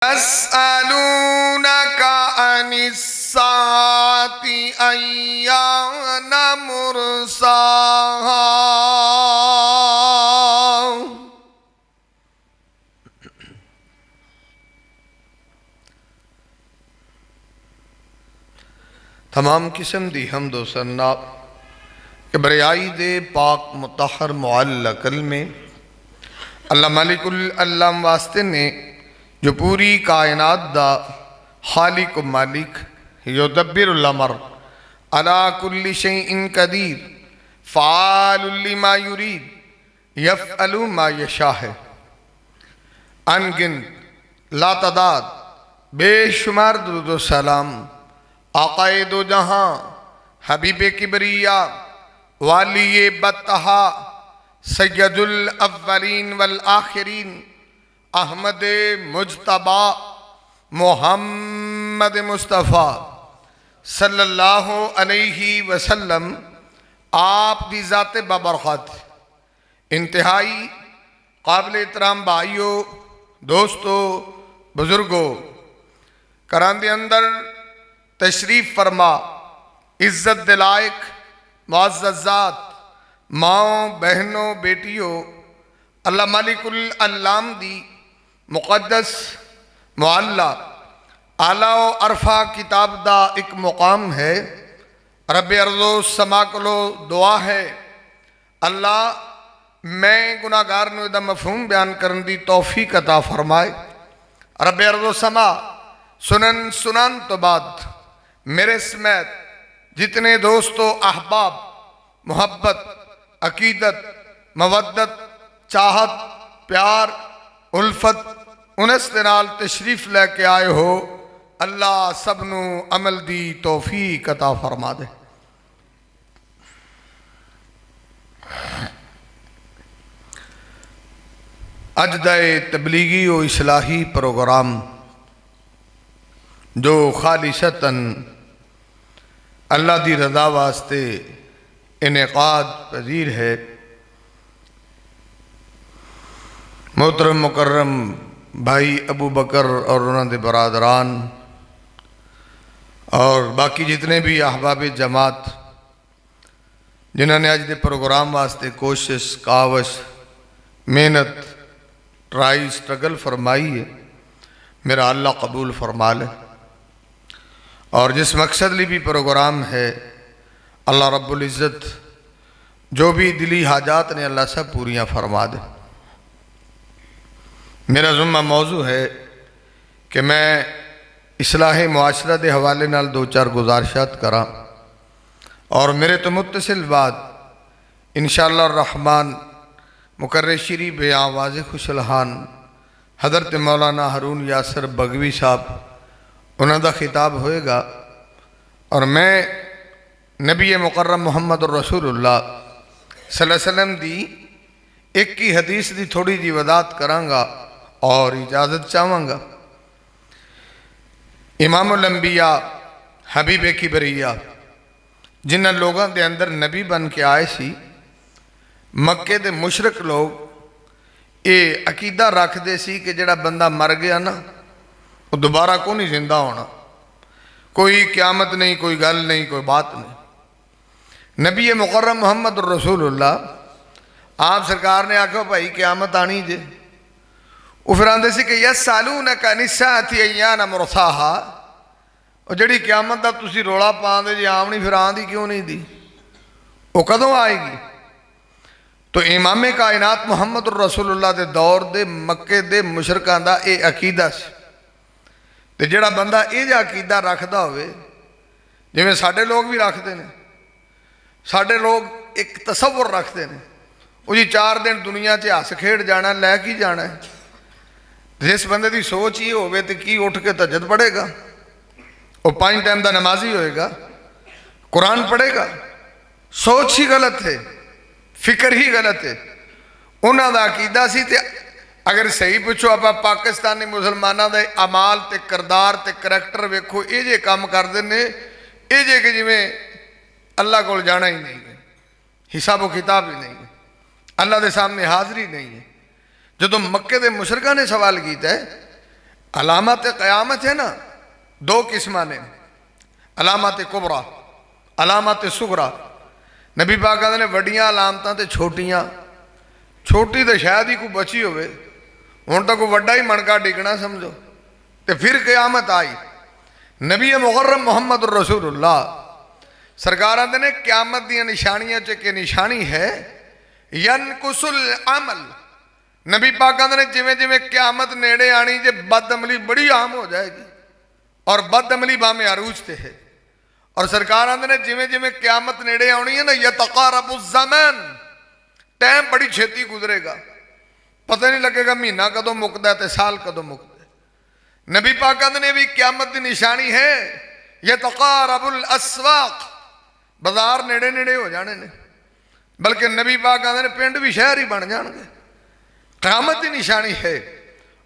यसअलूनका अनिस्साअति अय्यान मुरसाहा। तमाम किस्म दी हमदो सन्ना कि बरियाई दे पाक मुतहर मुअल्ला कलमे अल्लाह मालिकुल अल्लाम वास्ते ने जो पूरी कायनात दा खालिक व मालिक युदब्बिरुल अमर अला कुल्लि शैइन कदीर फ़ाअलुल लिमा युरीद यफ़अलु मा यशा है। अनगिनत लातदाद बेशुमार दुरूद व सलाम आक़ाए दो जहां हबीब किबरिया वाली बतहा सैयदुल अव्वलीन वल आखिरीन अहमद मुज्तबा मोहम्मद मुस्तफ़ा सल्लल्लाहु अलैहि वसल्लम आप दी ज़ाते बबरकत इंतहाई काबिल एहतराम भाइयों, दोस्तों, बुजुर्गों, करांदे अंदर तशरीफ़ फरमा इज़्ज़त दिलायक मुअज़्ज़ज़ात माओ बहनों बेटियों, अल्लाह मालिकुल अल्लाम दी मुक़द्दस मुअल्ला आला व अरफा किताब दा एक मुकाम है। रब अर्ज़ो समा कोलो दुआ है अल्लाह मैं गुनाहगार नूं इहदा मफ़हूम बयान करन दी तौफीक अता फरमाए। रब अर्ज़ो समा सुनन सुनान तो बाद मेरे समेत जितने दोस्तों, अहबाब, मोहब्बत, अकीदत, मवद्दत, चाहत, प्यार, उल्फत उनस दे नाल तशरीफ लैके आए हो, अल्लाह सबनू अमल दी तौफीक अता फरमा दे। अज दा तबलीगी व इस्लाही प्रोग्राम जो खालिशतन अल्लाह दी रज़ा वास्ते इनेकाद पजीर है। मोहतरम मुकर्रम भाई अबू बकर और उन्होंने बरादरान और बाकी जितने भी अहबाब जमात जिन्होंने अज के प्रोग्राम वास्ते कोशिश, कावश, मेहनत, ट्राई, स्ट्रगल फरमाई है, मेरा अल्लाह कबूल फरमा ले। और जिस मकसद लिए भी प्रोग्राम है अल्लाह रब्बुल इज़्ज़त जो भी दिली हाजात ने अल्लाह सब पूरियाँ फरमा दे। मेरा ज़ुम्मा मौजू है कि मैं इस्लाह मुआशरा के हवाले नाल दो चार गुजारिशात करा और मेरे तो मुत्तसिल बाद इंशाअल्लाह रहमान मुकर्रर शरीफ बयां वाज़े खुशलहान हज़रत मौलाना हारून यासर बगवी साहब उन्हों का खिताब होएगा और मैं नबी मुकर्रम मुहम्मद रसूलुल्लाह सल्लल्लाहु अलैहि वसल्लम दी एक ही हदीस की थोड़ी जी वदात करांगा और इजाज़त चाहवांगा। इमामुल अंबिया हबीब किबरिया जिन्हां लोगों के अंदर नबी बन के आए सी, मक्के दे मुशरक लोग ये अकीदा रखते सी कि जिहड़ा बंदा मर गया ना वो दोबारा को नहीं जिंदा होना, कोई क्यामत नहीं, कोई गल नहीं, कोई बात नहीं। नबी मुकर्रम मुहम्मद रसूलुल्लाह आप सरकार ने आखो भाई क्यामत आनी जे, वो फिर आते सी कि यसअलूनका अनिस्साअति अय्यान मुरसाहा, और जिहड़ी क्यामत दा तुसीं रौला पाते जे आम नहीं, फिर आंदी क्यों नहीं दी, वो कदों आएगी। तो इमाम कायनात मुहम्मद रसूलुल्लाह के दौर दे मक्के दे मुशरकां दा ये अकीदा सी। तो जिहड़ा बंदा ये अकीदा रखता होवे, जिवें साडे लोग भी रखते हैं, साडे लोग एक तसव्वुर रखते हैं वो जी 4 दिन दुनिया च हस खेड़ जाना, लै की जाना है। जिस बंदे की सोच ही होवे तो की उठ के तहज्जुद पढ़ेगा, वो 5 टाइम का नमाजी होएगा, कुरान पढ़ेगा। सोच ही गलत है, फिक्र ही गलत है। उन्हों का अकीदा सी। ते अगर सही पूछो आप पाकिस्तानी मुसलमानों के अमाल ते करदार ते करैक्टर वेखो, ये जे काम करते हैं ये जे कि जिमें अल्लाह को जाना ही नहीं है, हिसाब किताब ही नहीं है, अल्लाह के सामने हाज़री नहीं है। जो मक्के के मुशरकां ने सवाल किया है अलामत क़यामत है ना, दो किस्म ने, अलामत कुबरा, अलामत सुगरा। नबी पाक कहते ने वड्डियां अलामतां ते छोटियां, छोटी तो शायद ही कोई बची होवे, हुण तो कोई वड्डा ही मणका डिगना समझो। तो फिर क़यामत आई। नबी मुकर्रम मुहम्मद रसूलुल्लाह सरकार आते ने क़यामत दी निशानियां च के निशानी है यनकुसुल अमल। नबी पाक कहते ने जिवें जिवें क़यामत नेड़े आनी जे बदअमली बड़ी आम हो जाएगी, और बदअमली बामे अरूज ते है। और सरकार आते ने जिवें जिवें क़यामत नेड़े आनी है ना, यतक़ारबु ज़मान, टाइम बड़ी छेती गुजरेगा, पता नहीं लगेगा महीना कदों मुकदा है ते साल कदों मुकदा है। नबी पाक कहते ने भी क़यामत की निशानी है यतक़ारबुल अस्वाक़, बाजार नेड़े नेड़े हो जाने ने, बल्कि नबी पाक कहते ने पिंड भी शहर ही बन जाएंगे। क़यामत की निशानी है।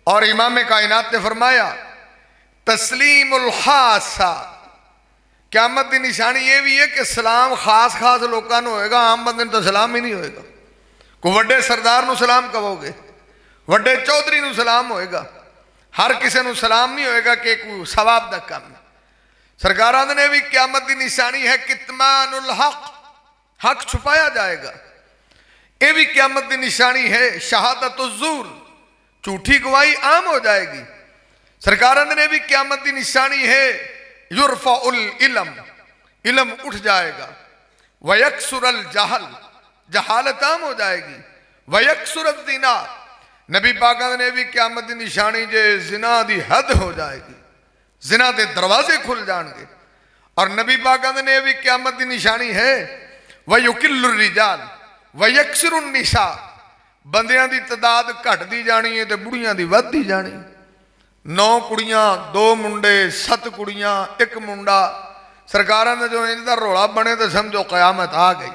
और इमाम कायनात ने फरमाया तस्लीमुल खासा, क़यामत की निशानी यह भी है कि सलाम खास खास लोगों को होएगा, आम बंदे तो सलाम ही नहीं होएगा। कोई वड्डे सरदार नूं सलाम कहोगे, वड्डे चौधरी नूं सलाम होएगा, हर किसी नूं सलाम नहीं होएगा कि कोई सवाब दा काम है। सरकारां ने भी क़यामत की निशानी है कितमानुल हक, हक छुपाया जाएगा। यह भी क़यामत की निशानी है शहादतुज़्ज़ूर, झूठी गवाही आम हो जाएगी। सरकारां ने भी क़यामत की निशानी है युरफ़उल इल्म, इल्म उठ जाएगा। वयक्सुरल जहल, जहालत आम हो जाएगी। वयक्सुरल ज़िना, नबी पाक ने भी क़यामत की निशानी जे ज़िना दी हद हो जाएगी, ज़िना के दरवाजे खुल जाएंगे। और नबी पाक ने भी क़यामत की निशानी है वयुकिल्लुर रिजाल वयक्सुरुन निसा, बंदियां की तादाद घटती जानी है तो बुढ़ियां की वधती जानी। 9 कुड़ियां 2 मुंडे 7 कुड़ियां 1 मुंडा, सरकारां ने जो इंज दा रौला बने तो समझो क़यामत आ गई।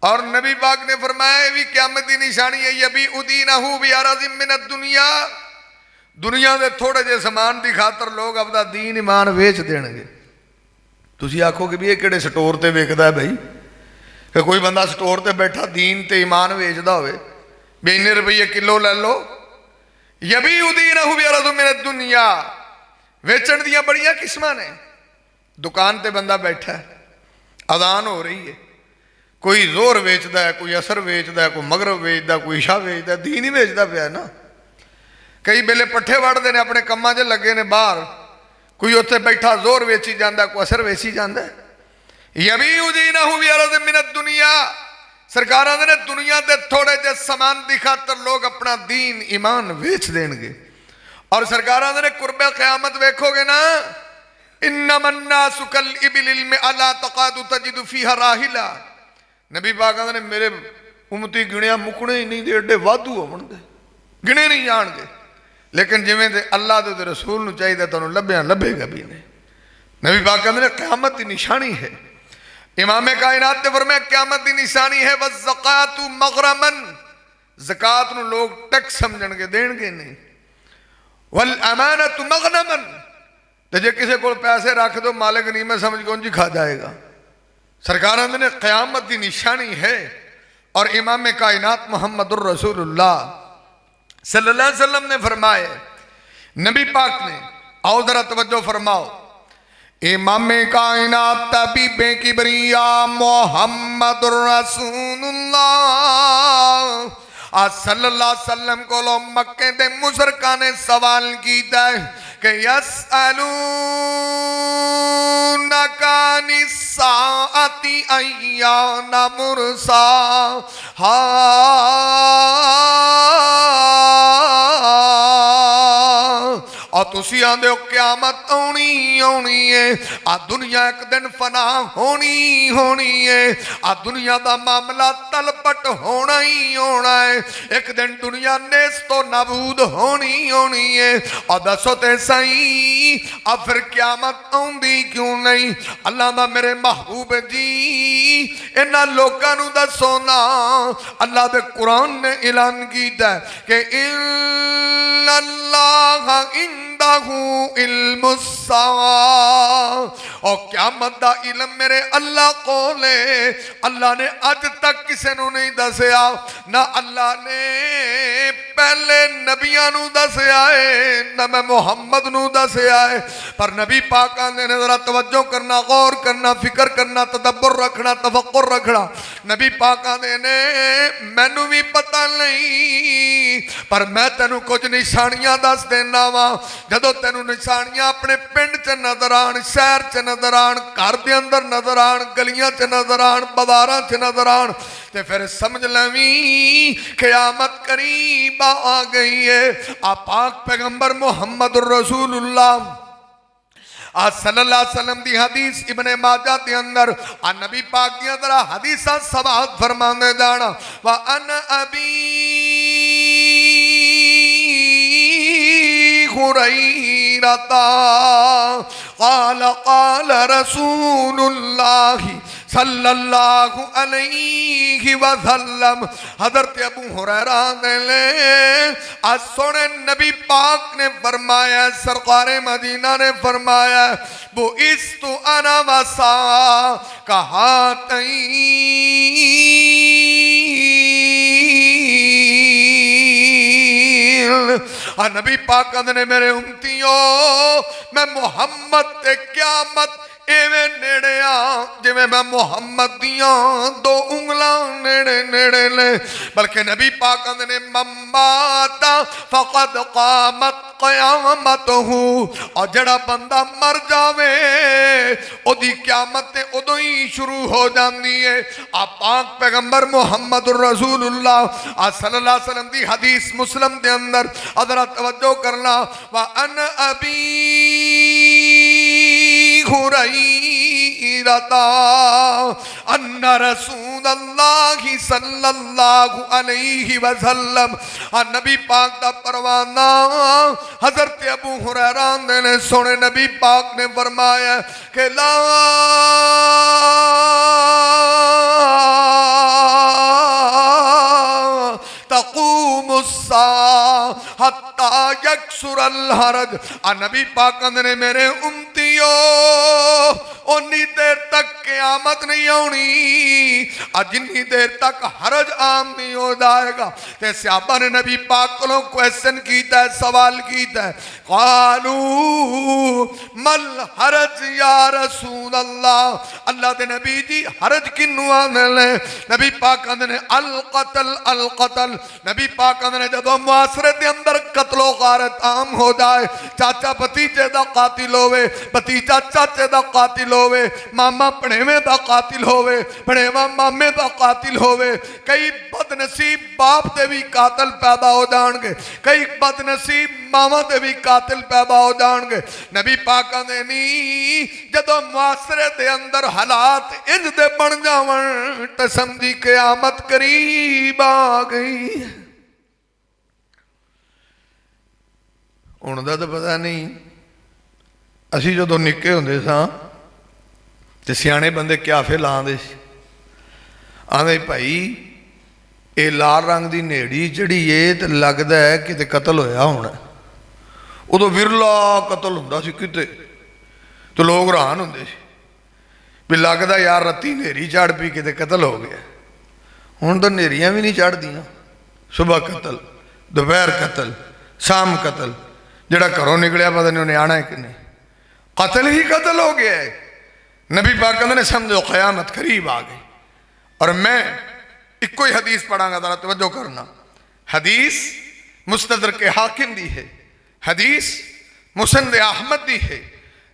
और नबी पाक ने फरमाया भी क़यामत की निशानी है यबी उदीनहु बिअरज़िम मिनद दुनिया, दुनिया के थोड़े जे समान की खातर लोग अपना दीन ईमान वेच देंगे। तुसी आखोगे भी ये किहड़े स्टोर ते विकदा है भाई, कि कोई बंदा स्टोर ते बैठा दीन ते ईमान वेचदा होवे भी इन्ने रुपये किलो ले लो। यबी उदीनहु बिअरज़िम मिनद दुनिया, वेचण दियां बड़ियां किस्मां ने। दुकान ते बंदा बैठा है, अजान हो रही है, कोई जोर वेचदा है, कोई असर वेचदा है, कोई मगरब वेचदा, कोई इशा वेचदा, दीन ही वेचदा पिया ना। कई वेले पट्ठे वढ़ते हैं अपने कामां 'च लगे ने बाहर, कोई उत्थे बैठा जोर वेची जाता, कोई असर वेची जाता। यबी उदीनहु बिअरज़िम मिनद दुनिया, सरकारां ने दुनिया के थोड़े जे समान की खातर लोग अपना दीन ईमान वेच देंगे। और सरकारां ने कुर्बे क़यामत वेखोगे ना, इन्नमन्नासु कल इबिलिल में अला तक़ादु तजिदु फीहा राहिला। नबी पाक ने मेरे उम्मती गिणिया मुकने ही नहीं दे, एडे वाधू होणगे, गिणे नहीं जाणगे। लेकिन जिवें दे अल्लाह दे रसूल नूं चाहिए तुहानूं लभ्या लभेगा भी नहीं। नबी पाक कहते हैं क़यामत की निशानी है। इमाम कायनात ने फरमाया क़यामत की निशानी है वज़्ज़कातु मग़रमन, ज़कात नूं लोग टैक्स समझणगे, देणगे नहीं। वल अमानतु मग़नमन, तो जे किसी को पैसे रख दो मालिक नहीं मैं समझ कौन जी खा जाएगा। सरकारां ने क़यामत की निशानी है। और इमाम कायनात मुहम्मदुर रसूलुल्लाह सल्लल्लाहु अलैहि वसल्लम ने फरमाए, नबी पाक ने, आओ जरा तवज्जो फरमाओ, इमाम कायनात तबीबे किबरिया मुहम्मदुर रसूलुल्लाह सल्लल्लाहु अलैहि वसल्लम को मक्के दे मुशरकां ने सवाल कीता कि यसअलूनका निस्साअति अय्याना मुरसाहा, और तुसी आंदे हो क़यामत आनी आनी है, आ दुनिया एक दिन फना होनी होनी है, आ दुनिया का मामला तलपट होना ही होना है, एक दिन दुनिया नेस्तो नाबूद होनी होनी है। और दसो ते सही आ फिर क़यामत आउंदी क्यों नहीं? अल्लाह दा मेरे महबूब जी इन्हां लोकां नूं दसो ना, अल्लाह दे कुरान ने ऐलान कीता कि इन्नल्लाह इंदहू इल्मुस्सा, और क़यामत दा इलम मेरे अल्लाह कोले। अल्लाह ने अज तक किसी नू नहीं दसिया, ना अल्लाह ने पहले नबियां नू दसिया है, ना मैं मुहम्मद नू दसिया है। पर नबी पाक आंदे ने जरा तवज्जो करना, गौर करना, फिक्र करना, तदब्बर रखना, तफक्कुर रखना। नबी पाक आंदे ने मैनू भी पता नहीं, पर मैं तेनू कुछ निशानियां दस देना वा। जदों तेनू निशानियां अपने पिंड च नजर आन, शहर च नजर आन, घर दे अंदर नजर आन, गलियां च नजर आन, बाजारां च नजर आन, ते फिर समझ लवीं क़यामत करीब आ गई है। आ पाक पैगंबर मुहम्मद रसूलुल्लाह सल्लल्लाहु अलैहि वसल्लम दी हदीस इब्ने माजा दे अंदर आ नबी पाक दी जरा हदीसां समाअत फरमांदे जाना। व अन अबी हुरैरता क़ाल क़ाल रसूलुल्लाहि सल्लल्लाहु अलैहि वसल्लम। हज़रत अबू हुरैरा ने आज सोने नबी पाक ने फरमाया, सरकारे मदीना ने फरमाया, वो इस्तु अना वसा कहा तई। नबी पाक ने मेरे उम्मतियों, मैं मुहम्मद ते क़यामत एवें नेड़े आ जिवें मैं मुहम्मद दियां दो उंगलां नेड़े नेड़े ने। बल्कि नबी पाक ने मम्माता फ़क़द क़ामत क़यामतहू, और जड़ा बंदा मर जावे ओदी क़यामत ते उदों ही शुरू हो जाती है। आ पाक पैगंबर मुहम्मद रसूलुल्लाह सल्लल्लाहु अलैहि वसल्लम दी हदीस मुस्लिम दे अंदर अदरा तवज्जो करना। व अन अबी हुरैरता अन्ना रसूलल्लाहि सल्लल्लाहु अलैहि वसल्लम। नबी पाक दा परवाना हजरत अबू हुरैरा ने सोने नबी पाक ने फरमाया कि ला तक़ूमुस्सा हत्ता यक्सुरल हरज। नबी पाक ने मेरे उम्मतियों, उन्नी देर तक क़यामत नहीं आनी जिन्नी देर तक हरज आम नहीं हो जाएगा। ते सहाबा ने नबी पाक को क्वेश्चन किया, सवाल किया, क़ालू मल हरज या रसूल अल्लाह। अल्लाह के नबी जी हरज किन्नू आंदे? नबी पाक ने अल कतल अल कतल। नबी पाक ने जदों मुआसरे के अंदर कतलो गारत आम हो जाए, चाचा भतीजे का कातिल होवे, भतीजा चाचे का कातिल होवे, मामा भणेवे का कातिल होवे, भणेवा मामे का कातिल होवे, कई बदनसीब बाप दे भी कातिल पैदा हो जाएंगे, कई बदनसीब मावा दे भी कातिल पैदा हो जाएंगे। नबी पाक ने नहीं जदों मुआसरे के अंदर हालात इंज दे बन जावन तो समझी क़यामत करीब आ गई। हुण दा तो पता नहीं, असी जदों निक्के हुंदे सां ते सियाणे बंदे क्याफे लांदे सी, आंदे भाई ये लाल रंग की नेड़ी जड़ी है तो लगता है किते कतल होया होना। उदों विरला कतल हुंदा सी किते, तो लोग हैरान हुंदे सी भी लगता यार राती नेरी चढ़ पी किते कतल हो गया। हुण तो नेरियां भी नहीं चढ़दियां, सुबह कतल, दोपहर कतल, शाम कतल, जड़ा घरों निकलिया पता नहीं उन्हें आना है कि नहीं, कतल ही कतल हो गया है। नबी पाक ने समझो क़यामत करीब आ गई। और मैं इको ही हदीस पढ़ांगा, जरा तवज्जो करना। हदीस मुस्तदरक के हाकिम दी है, हदीस मुसनद अहमद दी है।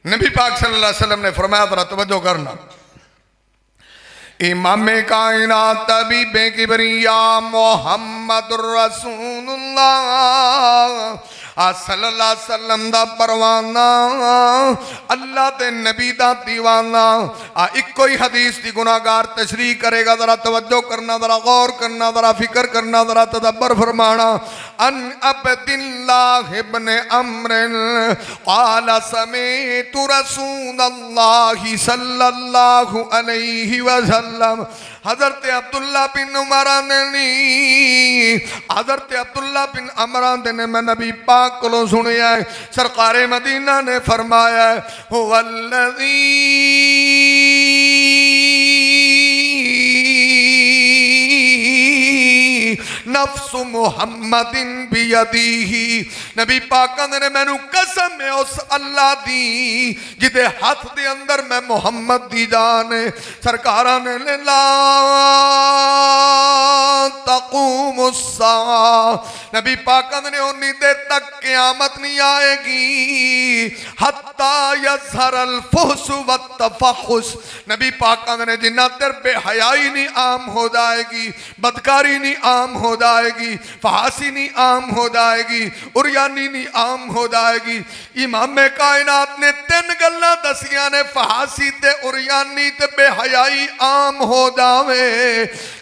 नबी पाक सल्लल्लाहु अलैहि वसल्लम ने फरमाया, जरा तवज्जो करना, इमाम कायनात तबीब किबरिया मुहम्मदुर रसूलुल्लाह सल्लल्लाहु अलैहि वसल्लम दा परवाना, अल्लाह दे नबी दा दीवाना। इको ही हदीस दी गुनाहगार तशरीह करेगा, जरा तवज्जो करना, जरा गौर करना, जरा फिक्र करना, जरा तदब्बर फरमाना। अन अब्दिल्लाह इब्न अम्र क़ाल समीअतु रसूलल्लाह सल्लल्लाहु अलैहि वसल्लम। हजरत अब्दुल्ला बिन उमर ने हजरत अब्दुल्ला बिन अमर ने मैं नबी पाक को सुनिया सरकारे मदीना ने फरमाया हुवल्लज़ी नफ्स मुहम्मदिन बियदीही नबी पाक ने मैनू कसम है उस अल्लाह दी जिदे हाथ दे अंदर मैं मुहम्मद दी जान सरकार ने ला तक़ूमुस्सा नबी पाक ने उन्नी देर तक क़यामत नहीं आएगी हत्ता यज़हरल फुहश व तफ़हुश नबी पाक ने जिन्ना देर बेहयाई नहीं आम हो जाएगी बदकारी नहीं आम हो जाएगी फहासी नहीं आम हो जाएगी उरियानी नहीं आम हो जाएगी इमाम कायनात ने तीन गल्लां दसियां ने फहासी ते उरियानी ते बेहयाई आम हो जावे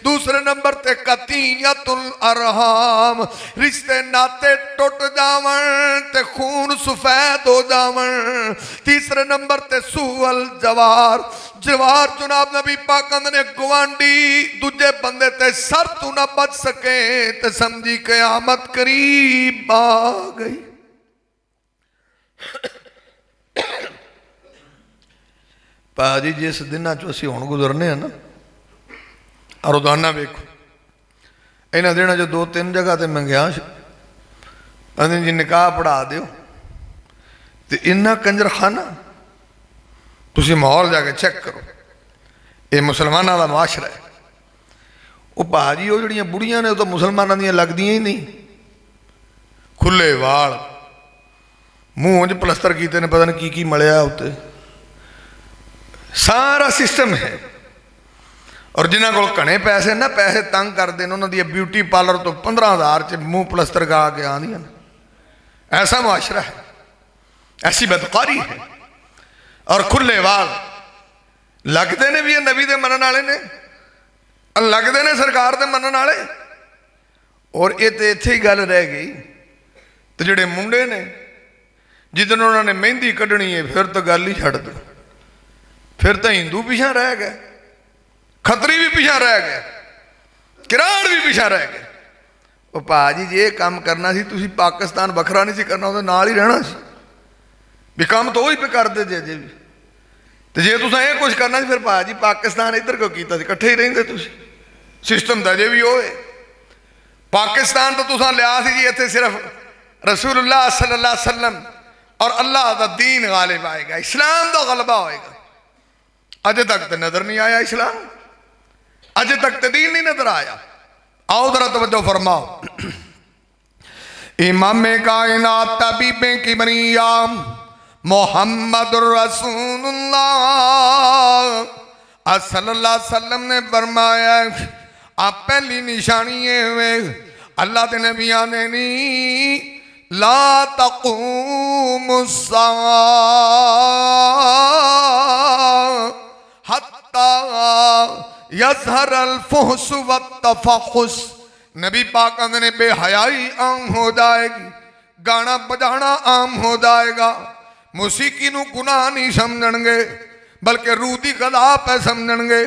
दूसरे नंबर ते कतीयतुल अरहाम रिश्ते नाते टुट जावन ते खून सफेद हो जावन तीसरे नंबर ते सूअल जवार जवार जनाब नबी पाक ने गवांडी दूजे बंदे ते सर तू ना बच सके ते समझी कयामत करीब आ गई भाजी जिस दिन असी हुण गुजरने हैं ना रोजाना वेखो इन्होंने दिनों जो दो तीन जगह तो मैं गया कहते जी निकाह पढ़ा दो तो इन्ना कंजर खाना तुम माहौल जाके चेक करो ये मुसलमानों का माशरा है वो भाजी वो जड़ियाँ बुढ़ियाँ ने तो मुसलमानों दी लगदियां ही नहीं खुले वाल मूँह च पलस्तर किए ने पता नहीं की मलिया उत्ते सारा सिस्टम है और जिन्हों को घने पैसे ना पैसे तंग करते हैं उन्होंने ब्यूटी पार्लर तो 15,000 च मूँह पलस्तर गा के आदियाँ ऐसा मुआशरा है ऐसी बदकारी है और खुले वाल लगते ने भी ये नबी दे मनन वाले ने लगते ने सरकार दे मनन वाले और ये तो इत्थे ही गल रह गई तो जिहड़े मुंडे ने जिदन उन्होंने मेहंदी कढ़नी है फिर तो गल ही छड़ दो फिर तो हिंदू पिछा रह गए खतरी भी पिछा रह गए किराड़ भी पिछा रह गए वो भाजी जे काम करना सी तुसी पाकिस्तान वखरा नहीं सी करना उहदे नाल ही रहना सी भी काम तो वही पे करते जे अजे भी तो जे तुसां ये कुछ करना सी फिर भाजी पाकिस्तान इधर क्यों कीता सी इकट्ठे ही रहिंदे तुसी सिस्टम तो अजे भी होए पाकिस्तान तो तुसां लिया सी जी इत्थे सिर्फ रसूलुल्लाह सल्लल्लाहु अलैहि वसल्लम और अल्लाह का दीन गालिब आएगा इस्लाम का गलबा होएगा अजे तक तो नजर नहीं आया इस्लाम अजे तक तो दीन नहीं नजर आया आओ जरा तवज्जो फरमाओ इमाम कायनात तबीबे किबरिया मोहम्मद रसूलुल्लाह सल्लल्लाहु अलैहि वसल्लम ने फरमाया आप पहली निशानी है अल्लाह के नबिया ने नहीं ला तक़ूमुस्सा हत्ता यज़हरल फुहश व तफ़हुश नबी पाक ने बेहयाई आम हो जाएगी गाना बजाना आम हो जाएगा मौसीकी नूं गुनाह नहीं समझणगे बल्कि रूह दी गदा पे समझणगे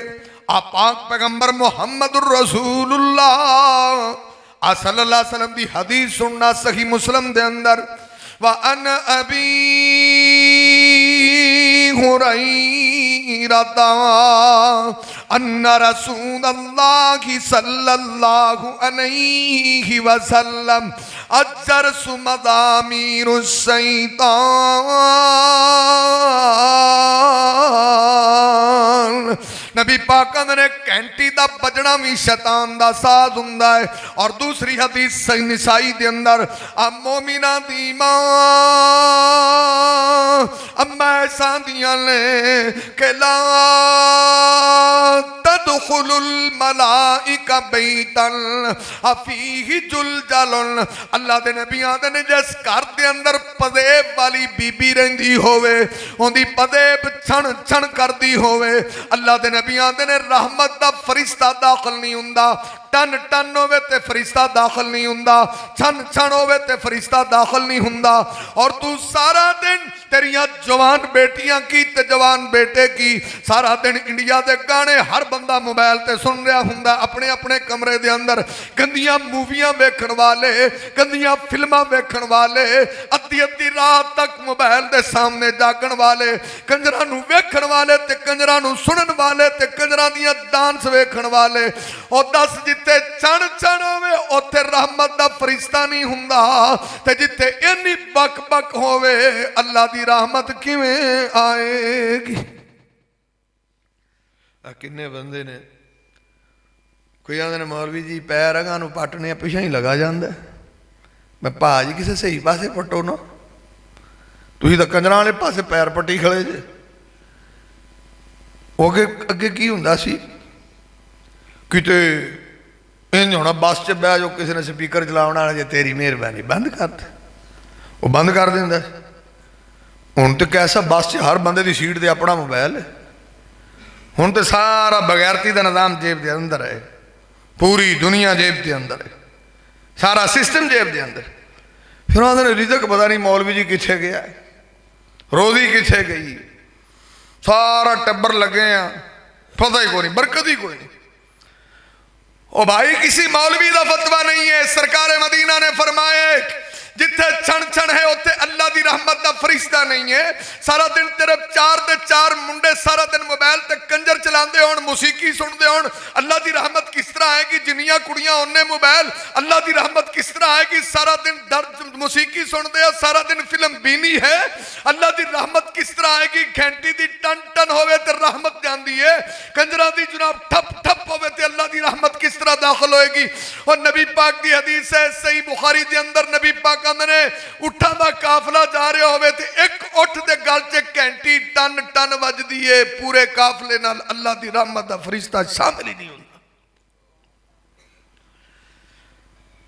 आप पाक पैगंबर मुहम्मदुर रसूलुल्लाह सल्लल्लाहु अलैहि वसल्लम दी हदीस सुनना सही मुस्लिम दे अंदर व अन अबी हुरैरा अन्ना रसूलल्लाह सल्लल्लाहु अलैहि वसल्लम अजर सुमदामीरुस शैतान नबी पाक ने घंटी का बजना भी शैतान का साज हुंदा है और दूसरी हदीस सही निसाई दे अंदर मोमिना दी मां अम्मा ऐसा दियां ने के ला तदखुलुल मलाइका का बैतन अफीही जुलजलन अल्लाह दे नबी आंदे ने जिस घर दे अंदर पदेब वाली बीबी रहिंदी होवे ओंदी पदेब छण छण करदी होवे अल्लाह दे नबी आंदे ने रहमत दा फरिश्ता दाखिल नहीं हुंदा टन टन होवे ते फरिश्ता दाखिल नहीं हुंदा छन छन होवे ते फरिश्ता दाखिल नहीं हुंदा और तू सारा दिन तेरियां जवान बेटियां की ते जवान बेटे की सारा दिन इंडिया दे गाने हर बंदा मोबाइल ते सुन रहा हुंदा अपने अपने कमरे दे अंदर गंदियां मूवियां वेखण वाले गंदियां फिल्मां वेखण वाले अद्धी अद्धी रात तक मोबाइल दे सामने जागण वाले कंजरां नूं वेखण वाले ते कंजरां नूं सुनन वाले ते कंजरां दियां डांस वेखण वाले और दस जिथे चण चण होवे उत्थे रहमत दा फरिश्ता नहीं हुंदा ते जिथे इन्नी बक बक होवे अल्लाह दी रहमत किवें आएगी। किन्ने बंदे ने कोई आंदे ने मौलवी जी पैर अगां नूं पटने पिछां ही लगा जांदा मैं भाजी किसे सही पासे पट्टो ना तुसीं तां कंजरां वाले पासे पैर पट्टी खड़े जे अगे अगे की हुंदा सी किते इंज होना बस च बह जाओ किसी ने स्पीकर चलाउणा जे तेरी मेहरबानी बंद कर दे वो बंद कर दिंदा हुण तो कैसा बस च हर बंदे की सीट ते अपना मोबाइल है हुण तो सारा बगैरती का निज़ाम जेब के अंदर है पूरी दुनिया जेब के अंदर है सारा सिस्टम जेब के अंदर फिर आंदे रिजक पता नहीं मौलवी जी किथे गया रोजी किथे गई सारा टब्बर लगे हैं पता ही कोई नहीं बरकत ही कोई नहीं। ओ भाई किसी मौलवी का फतवा नहीं है सरकार मदीना ने फरमाए जिथे छण छण है उत्थे अल्लाह दी रहमत दा फरिश्ता नहीं है सारा दिन तेरे चार दे चार मुंडे सारा दिन मोबाइल ते कंजर चलाते होण मौसीकी सुनते होण अल्लाह दी रहमत किस तरह आएगी जिन्नियां कुड़ियां उन्ने मोबाइल अल्लाह दी रहमत किस तरह आएगी सारा दिन दर्द मौसीकी सुनते हो सारा दिन फिल्म बीनी है अल्लाह दी रहमत किस तरह आएगी घंटी दी टन टन होवे ते रहमत जांदी है कंजरां दी जनाब ठप ठप होवे ते अल्लाह दी रहमत किस तरह दाखिल होएगी। और नबी पाक दी हदीस है सही बुखारी दे अंदर नबी पाक ने उठा दा काफला जा रहा होवे ते एक उठ दे गल च घंटी टन टन वजदी है पूरे काफले नाल अल्लाह दी रहमत दा फरिश्ता शामिल ही नहीं होंदा।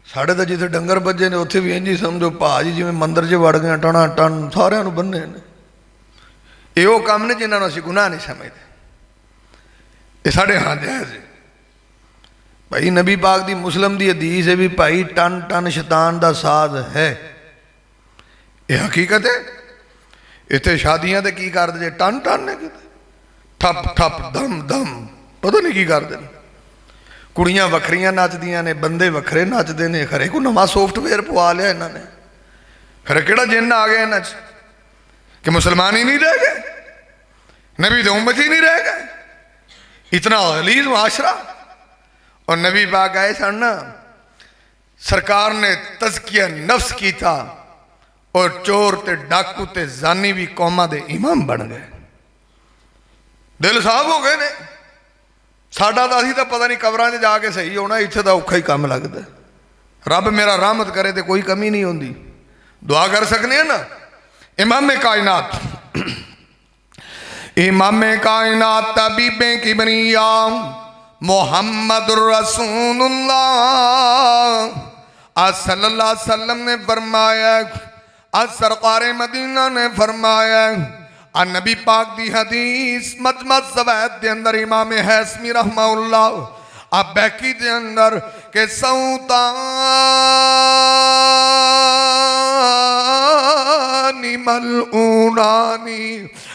साढ़े तो जिथे डंगर बजे ने उत्थे भी इंज ही समझो भाजी जिवें मंदिर च वड़ गए टना टन सारिआं नूं बन्ने ने ये वो काम ने जिन्हां नूं असीं गुनाह नहीं समझते ये साढ़े हां जायज़ है भाई नबी पाक दी मुस्लिम दी हदीस है भी भाई टन टन शैतान दा साज है ये हकीकत है। इत्थे शादियां ते की करदे जे टन टन ने ठप ठप दम दम पता नहीं की करदे कुड़ियां वखरियां नचदियां ने बंदे वखरे नचदे ने खरे कोई नवां सॉफ्टवेयर पवा लिया इन्हां ने खरे किहड़ा जिन्न आ गया इन्हां च कि मुसलमान ही नहीं रह गए नबी दे उम्मत ही नहीं रह गए इतना गलीज़ मुआशरा। और नबी पाक आए सन ना सरकार ने तज़किया नफ्स किया और चोर ते डाकू ते जानी भी कौमां दे इमाम बन गए दिल साफ हो गए ने साडा तो असीं तो पता नहीं कबरां च जाके सही होना इत्थे तो औखा ही काम लगता रब मेरा रहमत करे तो कोई कमी नहीं होंदी दुआ कर सकते हैं ना। इमाम कायनात तबीबे किबरिया मोहम्मदुर रसूलुल्लाह सल्लल्लाहु अलैहि वसल्लम ने फरमाया सरकार मदीना ने फरमाया नबी पाक दी हदीस मजमत ज़वाइद दे अंदर इमाम हैसमी रहमहुल्लाह अब बैकी दे अंदर के सौतानी मलऊनानी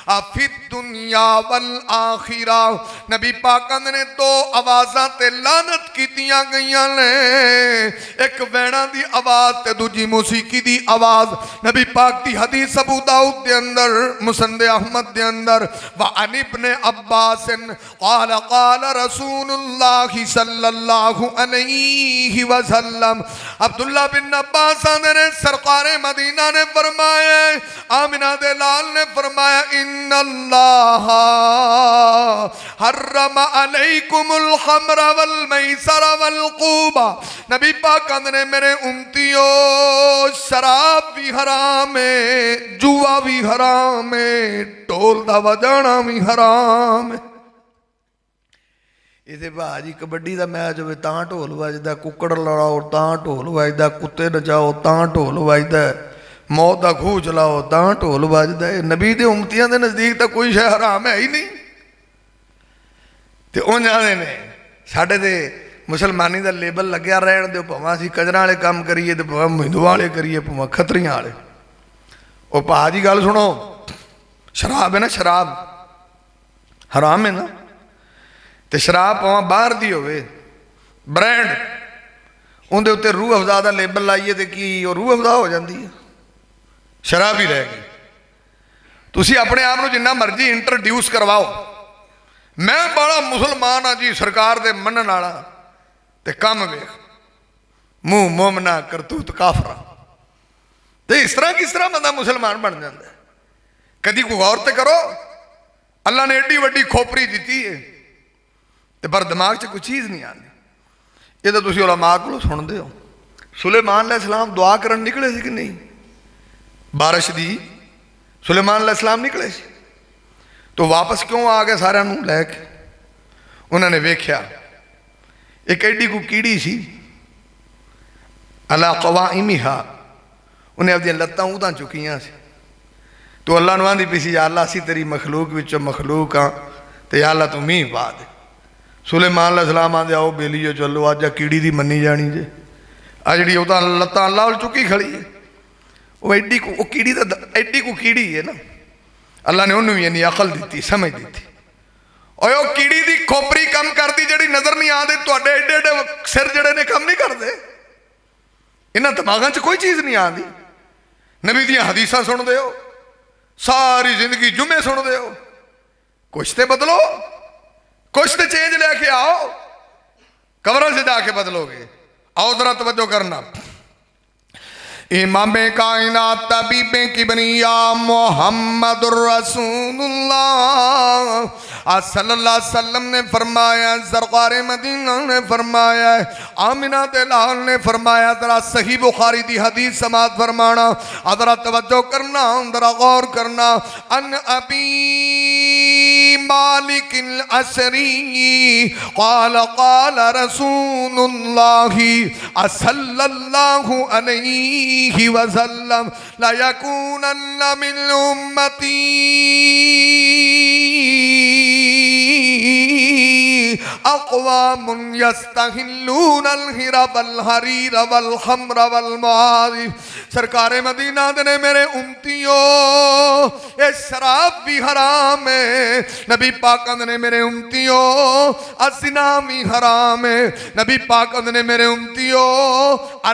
आफिद दुनिया वल आखिरा नबी पाक ने दो आवाज़ां ते लानत कीतियां गईयां ने एक वैणा दी आवाज़ ते दूजी मौसीकी दी आवाज़ नबी पाक दी हदीस अबू दाऊद दे अंदर मुसनद अहमद दे अंदर व अन इब्ने अब्बास क़ाल क़ाल रसूलुल्लाह सल्लल्लाहु अलैहि वसल्लम अब्दुल्लाह बिन अब्बास ने सरकार मदीना ने फरमाया आमिना दे लाल ने फरमाया इन्नल्लाह हर्रम अलैकुमुल खम्र वल मैसर वल क़ूबा नबी पाक ने मेरे उम्मतियों शराब भी हराम है जुआ भी हराम है ढोल दा बजाना भी हराम है। इतने भाजी कबड्डी का मैच हो तां ढोल वजदा, कुक्कड़ लड़ाओ तां ढोल वजदा, कुत्ते नचाओ तां ढोल वजदा, मौत का खूह चलाओ तां ढोल वजदा। नबी के उम्मतियों के नज़दीक तो कोई शह हराम है ही नहीं। तो उन्हें आते ने साढ़े तो मुसलमानी का लेबल लग्या रहन दो, भावें असीं कजरां वाले काम करिए तो भावें हिंदुआं वाले करिए, भावें खतरियां वाले। वो भा जी गल सुनो, शराब है ना, शराब हराम है ना, तो शराब भावें बाहर दी होवे ब्रांड, उनके उत्ते रूह अफजा का लेबल लाइए तो की वो रूह अफजा हो जाती है, शराब ही रह गई। तुसी अपने आप को जिन्ना मर्जी इंट्रोड्यूस करवाओ, मैं बड़ा मुसलमान हाँ जी, सरकार दे मनन वाला, ते कम वेख मुंह मोमना करतूत काफरा। तो इस तरह किस तरह बंदा मुसलमान बन जाता है? कभी कोई गौर तो करो, अल्लाह ने एडी वड्डी खोपरी दी है तो पर दिमाग च कोई चीज़ नहीं आती। ये तो तुम उलमा को सुनते हो। सुलेमान अलैहिस्सलाम दुआ करन निकले सी कि नहीं, बारिश दी सुलेमान अलैहिस्सलाम निकले सी, तो वापस क्यों आ गए सारे लैके? उन्होंने वेख्या एक एडी को कीड़ी सी, अला कवाइमिहा, उन्हें अपनी लत्तां उदां चुकियां सी, तो अल्लाह नूं आंदी पई सी या अल्लाह असीं तेरी मखलूक विचों मखलूक हाँ, तो या अल्लाह तू मींह पा दे। सुलेमान अलैहिस्सलाम आंदे आओ बेलीओ चलो अज आ कीड़ी दी मन्नी जानी जे, आ जिहड़ी उदां लत्तां अल्लाह वल चुकी खड़ी है, वो एडी को कीड़ी दा एडी को कीड़ी है ना, अल्लाह ने उन्होंने भी इन्नी अकल दी, समझ दी। और वो कीड़ी दी खोपरी कम करती जी नज़र नहीं आती, तुहाडे एडे एडे सिर जड़े ने कम नहीं करते, इन्हां दिमागां च कोई चीज़ नहीं आती। नबी दियां हदीसां सुनते हो, सारी जिंदगी जुमे सुनते हो, कुछ तो बदलो, कुछ तो चेंज लेके आओ, कब्रों से जाके बदलोगे। आओ जरा तवज्जो करना, इमाम कायनात तबीबे किबरिया मोहम्मदुर रसूलुल्लाह सल्लल्लाहु अलैहि वसल्लम ने फरमाया, सरकार मदीना ने फरमाया, आमिना ते लाल ने फरमाया, जरा सही बुखारी दी हदीस समात फरमाना, जरा तवज्जो करना, जरा गौर करना। अन अबी मालिक अशरी क़ाल क़ाल रसूलुल्लाहि सल्लल्लाहु अलैहि वसल्लम ला यकूनन्न मिन उम्मती अक़वामुन यस्तहिल्लूनल हिरा वल हरीर वल खम्र वल माज़िफ। सरकार मदीना ने मेरे उम्मतियों ये शराब भी हराम है, नबी पाक ने मेरे उम्मतियों अज़िना भी हराम है, नबी पाक ने मेरे उम्मतियों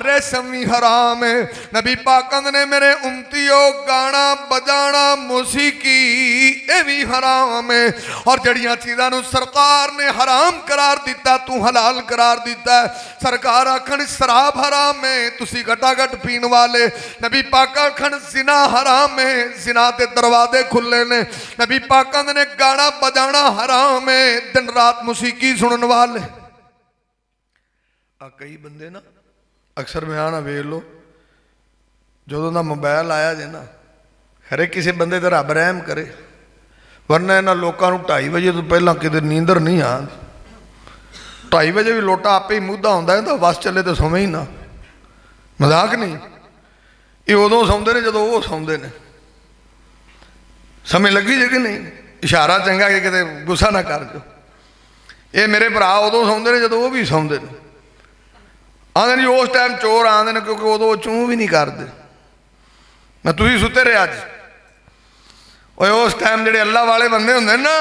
रेशम भी हराम है, नबी पाक ने मेरे उम्मतियों गाना बजाना मौसीकी ये भी हराम है। और जड़ियां चीज़ों सरकार ने हराम करार दिता तू हलाल करार दिता है। सरकार आखन शराब हराम है, तुसी घटाघट पीण वाले, नबी पाक आखन जिना हराम है, जिना के दरवाजे खुले ने, नबी पाक ने गाना बजाना हराम है, दिन रात मौसीकी सुनने वाले। कई बंदे ना अक्सर बयान वेख लो, जो ना मोबाइल आया जे ना, खरे किसी बंदे तो रब रहम करे, वरना इन्होंने लोगों 2:30 बजे तो पहला कितने नींदर नहीं आती। 2:30 बजे भी लोटा आपे ही मुद्दा होंदा है, तो बस चले तो सोवे ही ना, मजाक नहीं। ये उदों सौंदे ने जो वो सौंदे ने, समय लगी जे कि नहीं, इशारा चंगा कि किते गुस्सा ना कर जो। ये मेरे भरा उदों सौंदे ने जो वो भी सौंदे ने, आंदे जी उस टाइम चोर आंदे ने, क्योंकि उदों चूं भी नहीं करते। मैं तुसीं सुते रहे अज, और उस टाइम जेडे अल्लाह वाले बंदे होंदे ना,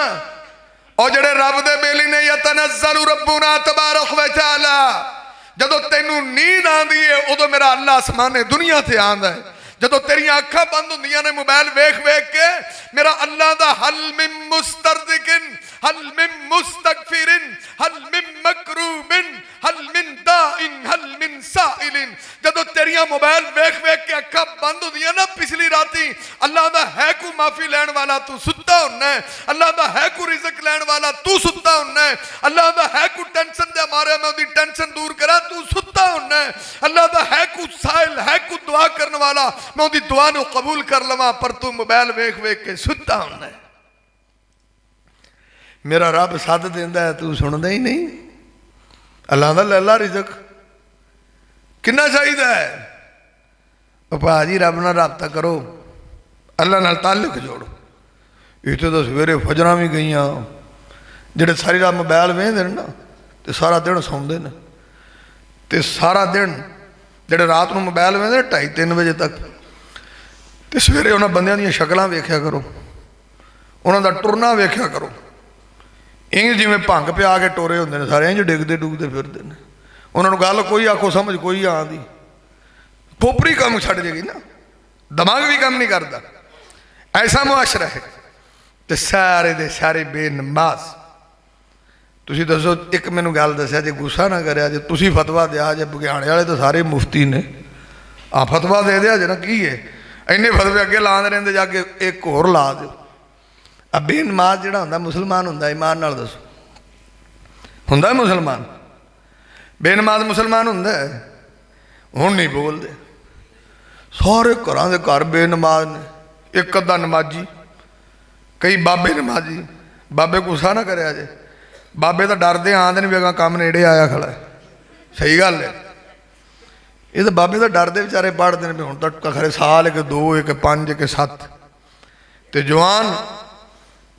और जेडे रब दे बेली ने यतनज़्ज़लु रब्बुना तबारक व तआला, जदों तेनू नींद आंदी है उदों मेरा अल्लाह आसमाने दुनिया ते आंदा है। जदों तेरियां अखां बंद होंदियां ने मोबाइल वेख वेख के, मेरा अल्लाह दा हल मिन मुस्तरदिकिन हल मिन मुस्तगफिरिन हल मिन मकरूबिन हल मिन दाइन हल मिन साइलिन। जदों तेरियां मोबाइल वेख वेख के अखां बंद होंदियां ना, पिछली राती अल्लाह दा है को माफी लैण वाला तू सुत्ता हुन्ना है, अल्लाह दा है को रिज़्क लैण वाला तू सुत्ता हुन्ना है, अल्लाह दा है को टेंशन दे मारे मैं उहदी टेंशन दूर करा तू सुत्ता हुन्ना है, अल्लाह दा है को साइल है को दुआ करने वाला मैं उहदी दुआ नूं कबूल कर लवां, पर तू मोबाइल वेख वेख के सुत्ता हुन्ना है। मेरा रब सद देंदा है, तू सुनदा ही नहीं। अल्लाह दा लैला रिजक किन्ना चाहिदा है। भाजी रब नाल राबता करो, अल्लाह नाल ताल्लुक जोड़ो। इत्थे तो सवेरे फजरां भी गईयां, जेड़े सारी रात मोबाइल वेखदे ना तो सारा दिन सौंदे ने, ते सारा दिन जेड़े रात को मोबाइल वेखदे 2:30-3 बजे तक, तो सवेरे उन्होंने बंदियां दी शक्लां वेख्या करो, उन्हों दा टुरना वेख्या करो। इंज जिवें भंग पिया के टोरे होंदे ने सारे, इंज डिगदे डुगदे फिरदे ने। उन्होंने गल कोई आखो समझ कोई आंदी, खोपड़ी काम छड़ जाएगी ना, दिमाग भी काम नहीं करता। ऐसा मुआशरा है। तो सारे दे सारे बेनमाज। तुसीं दसो, एक मैनू गल दस्या जे गुस्सा ना करिया जे, तुसीं फतवा दिया जे, बघियाणे वाले तो सारे मुफ्ती ने, फतवा दे दिया जे ना, की है इन्ने फतवे अगे लाते रहते, जाके एक होर ला दो। अब बेनमाज जिहड़ा हुंदा मुसलमान हुंदा, ईमान नाल दसो हुंदा मुसलमान? बेनमाज मुसलमान हुंदा? हुण नहीं बोलते, सारे घरां दे घर बेनमाज ने, एक अद्धा नमाजी, कई बाबे नमाजी। बाबे गुस्सा ना करे जे, बाबे तो डरते आंदे नहीं बेगा काम नेड़े आया खड़ा है। सही गल है, ये तो बाबे तो डरते बेचारे पढ़ते हैं भी हूँ तक खरे साल एक 2 एक 5 एक 7, तो जवान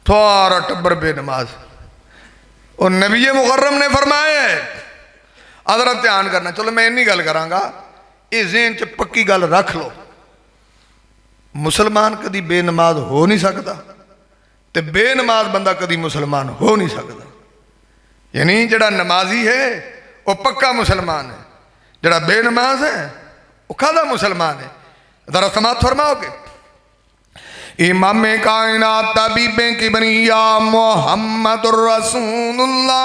सारा टब्बर बेनमाज। और नबी मुकर्रम ने फरमाया अदर ध्यान करना। चलो मैं इन्नी गल करांगा, ये ज़हन च पक्की गल रख लो, मुसलमान कदी बेनमाज हो नहीं सकता, तो बेनमाज बंदा कदी मुसलमान हो नहीं सकता। यानी जड़ा नमाजी है वह पक्का मुसलमान है, जड़ा बेनमाज है वह खादा मुसलमान है। जरा समात फरमाओगे। इमाम कायनात तबीबे की बनिया मोहम्मदुर रसूलुल्लाह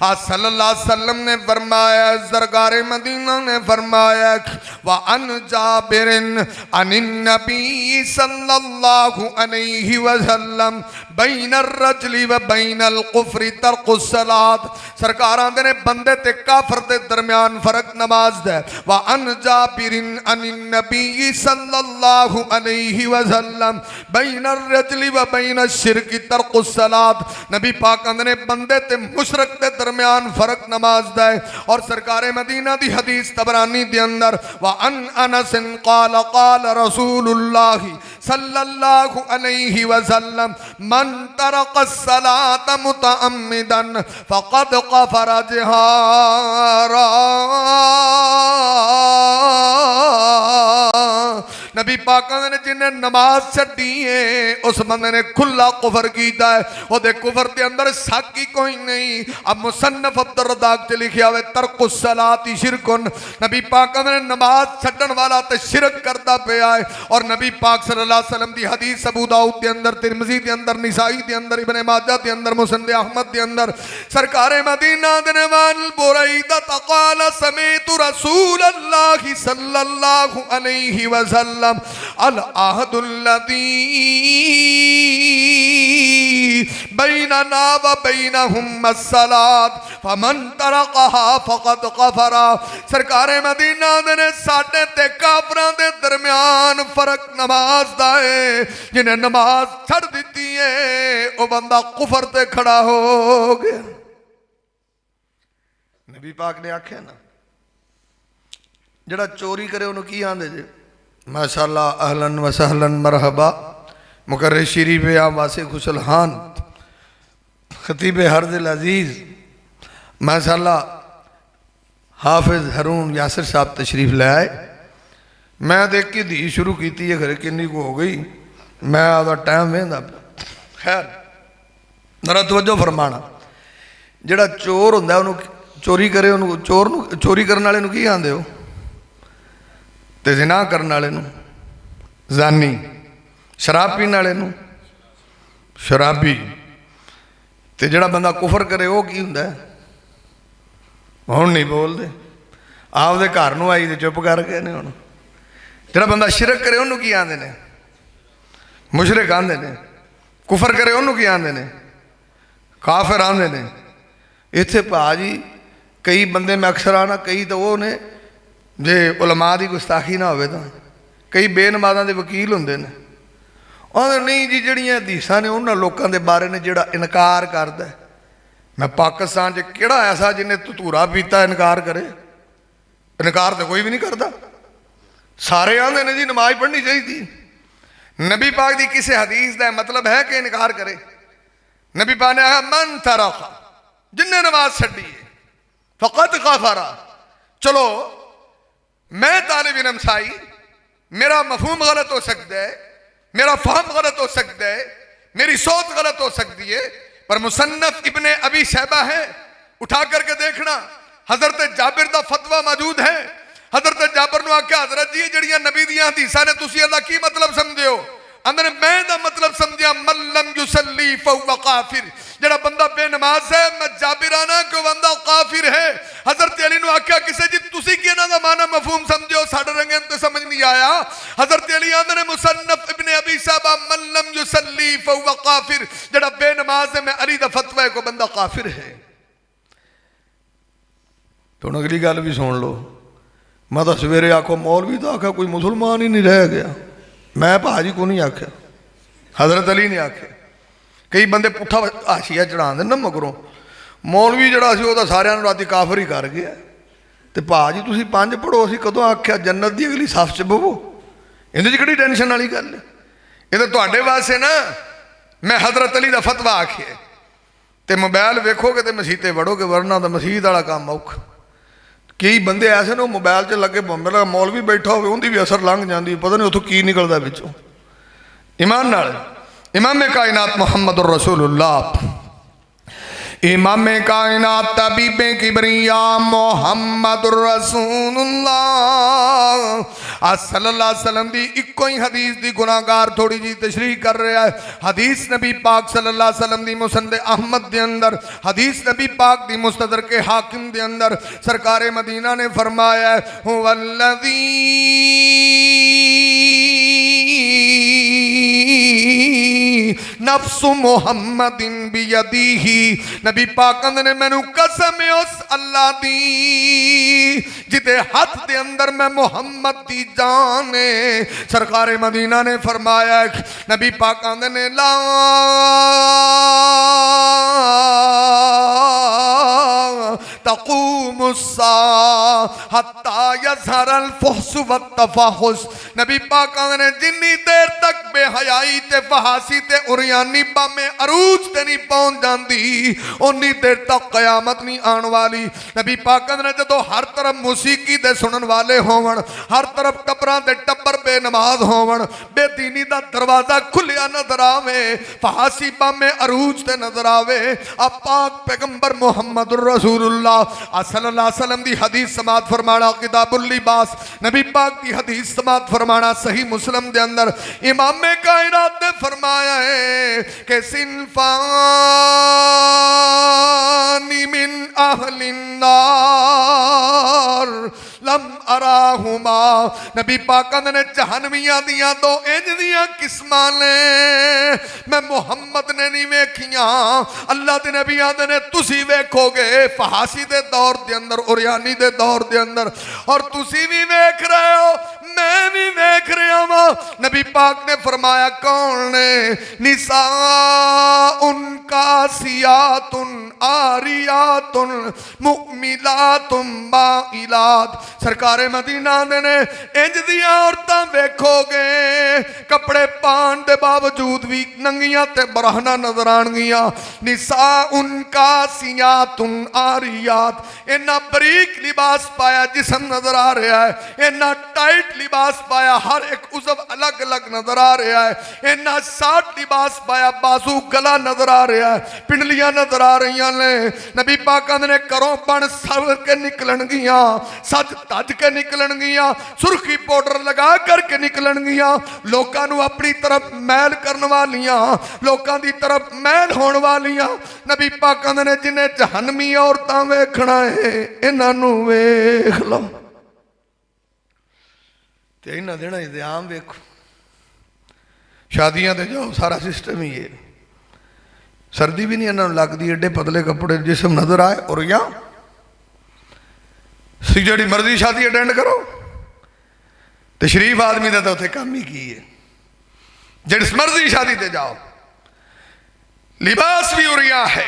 सल्लल्लाहु अलैहि वसल्लम ने फरमाया, सरकारे मदीना ने फरमाया, व अन जाबिरिन अनिन नबी सल्लल्लाहु अलैहि वसल्लम बैनर रजली व बैनल कुफ्री तर्कुस सलात। सरकार आंदे ने बंदे ते काफर दे दरमियान फर्क नमाज दा। व अन जाबिरिन अनिन नबी सल्लल्लाहु अलैहि वसल्लम बैनर रजली व बैनश शिरकी तर्कुस सलात। नबी पाक आंदे ने बंदे ते मुशरक दे दरमियान फर्क नमाज दा है। और सरकारे मदीना दी हदीस तबरानी दे अंदर, व अन अनस क़ाल क़ाल रसूलुल्लाह सल्लल्लाहु अलैहि वसल्लम मन तरक़ सलात मुतअम्मिदन फ़क़द कफ़र जहारा। नबी पाक ने जिन्हें नमाज छड्डी है उस बंदे ने खुला कुफर किया है, ओदे कुफर के अंदर शक ही कोई नहीं। अब मुसन्नफ अब्दुर रज़्ज़ाक़ च लिखा हुआ तर्कुस सलाती शिरकुन। नबी पाक ने नमाज छड्डण वाला ते शिरक करता पिया है। और नबी पाक सल्लल्लाहु अलैहि वसल्लम की हदीस अबू दाऊद के अंदर, तिरमिज़ी के अंदर, निसाई के अंदर, इब्ने माजा के अंदर, मुस्नद अहमद के अंदर, सरकारे मदीना दे वाल बुरैदा क़ाल समीअतु रसूलल्लाह सल्लल्लाहु अलैहि वसल्लम अल अहदुल्लज़ी बैनना व बैनहुम अस्सलात फमन तरक़हा फ़क़द कफ़रा। सरकारे मदीना ने साडे ते काफरां दे दरमियान फर्क नमाज दा है। जिन्हें नमाज छड़ दी है वह बंदा कुफर ते खड़ा हो गया। नबी पाक ने आख्या ना, जड़ा चोरी करे उन्होंने की आंदे जे? माशाअल्लाह, अहलन व सहलन मरहबा, मुकर्रर शरीफ आम वासे खुशलहान, खतीब हरदिल अजीज़ माशाअल्लाह हाफिज हरून यासिर साहब तशरीफ ले आए। मैं तो एक ही धी शुरू की है, खरे किन्नी को हो गई, मैं आपका टाइम वेंदा। खैर जरा तवज्जो फरमाना, जड़ा चोर होंदा उन्होंने चोरी करे, उन्होंने चोर चोरी करने वाले की आंदे हो? ते ज़िना करने वाले ज़ानी, शराब पीने वाले शराबी, ते जड़ा बंदा कुफर करे वो की हुंदा? हुण नहीं बोलते, आपदे घर नूं आई ते चुप कर गए ने। हुण जड़ा बंदा शिरक करे उन्होंने की आंदे ने? मुशरिक आंदे ने। कुफर करे उन्होंने की आंदे ने? काफिर आंदे ने। इत्थे भाजी कई बंदे मैं अक्सर आना, कई तो वो ने जे उलमा की गुस्ताखी ना हो, कई बेनमाज़ां दे वकील हुंदे ने, आंदे नहीं जी जड़ियाँ हदीसां ने उन्होंने लोगों के बारे ने जिहड़ा इनकार करता है। मैं पाकिस्तान च किहड़ा ऐसा जिन्हें धतूरा पीता इनकार करे? इनकार तो कोई भी नहीं करता। सारे आंदे ने जी नमाज पढ़नी चाहिए। नबी पाक की किसी हदीस का मतलब है कि इनकार करे? नबी पाक ने कहा मन तरका, जिन्हें नमाज छड्डी है फकत काफरा। चलो मैं तालिब इल्म साई, मेरा मफहूम गलत हो सकता है, मेरा फहम गलत हो सकता है, मेरी सोच गलत हो सकती है, पर मुसन्नफ इब्ने अबी शैबा है, उठा करके देखना हजरत जाबिर दा फतवा मौजूद है। हजरत जाबिर ने आख्या हजरत जी जड़ियां नबी दियां हदीसां ने तुसीं इहदा की मतलब समझे हो? अंदर मैं दा मतलब समझिया मल्लम युसल्ली फहुवा काफिर, जड़ा बंदा बेनमाज है मैं जाबिराना कि बंदा काफिर है। हजरत अली ने आख्या किसे जी तुसी की इन्हां दा माना मफहूम समझो, साडे रंगे तो समझ नहीं आया। हजरत अली आंदे ने मुसन्नफ इब्ने अबी शैबा मल्लम युसल्ली फहुवा काफिर, जड़ा बेनमाज है मैं अली दा फतवा है को बंदा काफिर है। तो हुण अगली गल भी सुन लो। मैं तो सवेरे आखो मौलवी तो आख्या कोई मुसलमान ही नहीं रह गया, मैं भाजी को नहीं आख्या, हजरत अली ने आख्या। कई बंदे पुट्ठा हाशिया चढ़ा दें ना मगरों, मौलवी जड़ा सी वो सारिਆਂ ਨੂੰ राती काफर ही कर गया। तो भाजी तुसीं पंज पढ़ो, असीं कदों आख्या जन्नत की अगली सफ च बवो? इहदे च किहड़ी टेंशन वाली गल है? ये तो तुहाडे वास्ते ना मैं हजरत अली का फतवा आखिया तो मोबाइल वेखोगे तो मसीते वड़ोगे, वरना तो मसीत वाला काम औखा। कई बंदे ऐसे ने मोबाइल च लगे मेरा मौलवी बैठा हो उनकी भी असर लंघ जाती, पता नहीं उतों की निकलता बिचों। ईमान नाल इमाम कायनात मुहम्मद रसूलुल्लाह, इमाम कायनात तबीबे किबरिया मुहम्मद रसूलुल्लाह सल्लल्लाहु अलैहि वसल्लम दी इक्को ही हदीस दी गुनाहगार थोड़ी जी तशरीह कर रहा है। हदीस नबी पाक सल्लल्लाहु अलैहि वसल्लम दी मुसनद अहमद दे अंदर, हदीस नबी पाक दी मुस्तदरक हाकिम दे अंदर सरकार मदीना ने फरमाया हुवल्लज़ी नफ्सु मुहम्मदिन बियदीही, नबी पाक ने मैनू कसम उस अल्लाह दी जिदे हाथ दे अंदर मैं मुहम्मद दी जान है। सरकार मदीना ने फरमाया, नबी पाक ने ला तक़ूमुस्सा हत्ता यज़हरल फहश वत्तफ़ाहुश, नबी पाक ने जिन्नी देर तक बेहयाई ते फहासी ते उरियानी बामे अरूज ते नहीं पहुंच जाती उन्नी देर तक कयामत नहीं आने वाली। नबी पाक ने जदों हर तरफ मुसीकी दे सुनन वाले होवन, हर तरफ टब्बरां दे टब्बर बेनमाज होवन, बेदीनी दा दरवाजा खुलिया नजर आवे, फहासी बामे अरूज ते नजर आवे, अब पाक पैगंबर मुहम्मद रसूलुल्लाह सल्लल्लाहु अलैहि वसल्लम दी हदीस समात फरमाना किताबुल लिबास, नबी पाक की हदीस समात फरमाना सही मुस्लिम दे अंदर इमाम कायनात ने फरमाया है कि सिनफानी मिन अहलिन नार लम अराहुमा, नबी पाक ने जहन्नमियां दियां दो इंज दियां किस्मां ने मैं मुहम्मद ने नहीं वेखियां। अल्लाह दे नबी आंदे ने तुसी वेखोगे फहासी दे दौर दे अंदर, उरियानी दे दौर दे अंदर, और तुसी भी वेख रहे हो मैं भी वेख रहा हूं। नबी पाक ने फरमाया कौन ने? निसा उनका सियातुन आरियातुन मुमिलातुन माइलात, सरकार मदीना ने इंज दियां औरतां वेखोगे कपड़े पान दे बावजूद भी नंगियां ते बरहना नजर आणगियां। निसा उनका सियातुन आरियात, इन्ना बरीक लिबास पाया जिस्म नजर आ रहा है, इन्ना टाइट लिबास पाया हर एक उज़व अलग अलग नजर आ रहा है, इन्ना शार्ट लिबास पाया बाजू गला नजर आ रहा है, पिंडलियां नजर आ रही ने। नबी पाक ने घरों बन सवर के निकलन गिया, सज तज के निकलन गिया, सुर्खी पाउडर लगा करके निकलन गिया, लोगों को अपनी तरफ मैल करने वालियां, लोगों की तरफ मैल होने वालियां। नबी पाक ने जिन्हें जहन्नमी औरतां वेखना है इन्हों वेख लो। तो इन्हें देना इंतजाम वेखो, शादियां ते जाओ सारा सिस्टम ही है, सर्दी भी नहीं इन्होंने लगती, एडे पतले कपड़े जिसम नजर आए। और या जी मर्जी शादी अटेंड करो तो शरीफ आदमी का तो उत्थे काम ही की है। जिस मर्जी शादी ते जाओ, लिबास भी उरिया है,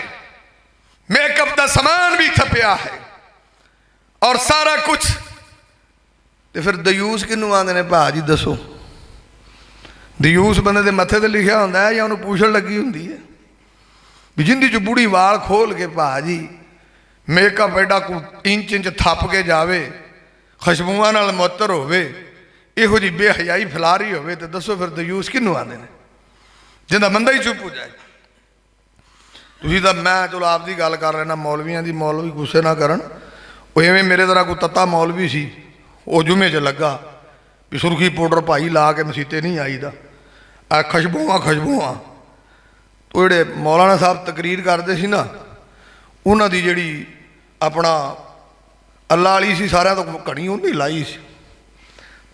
मेकअप का समान भी थपिया है और सारा कुछ। तो फिर दयूस किनू आते ने भाजी दसो? दयूस बंदे के मत्थे ते लिखा होंदा है या उन्होंने पूछण लगी होंदी है भी जिंदी च बूढ़ी वाल खोल के भाजी मेकअप एडा को इंच इंच थप के जावे, खुशबुआं नाल मुअत्तर होवे, इहो जी बेहयाई फैला रही होवे, तो दसो फिर दयूस किनू आते हैं? जिंदा बंदा ही चुप हो जाए। तुसीं तां मैं चलो आपकी गल कर लेना, मौलवियां दी, मौलवी गुस्से ना करन। वो इवें मेरे तरह कोई तत्ता मौलवी सी, वो जुमे च लगा भी सुरखी पाउडर भाई ला के मसीते नहीं आईदा, आ खुशबुआं खुशबुआं। तो जेडे मौलाना साहब तकरीर करते सी ना, उन्हां दी जिहड़ी अपना अल्लाह वाली सी, सारिਆਂ ਤੋਂ घनी उन्हें लाई सी।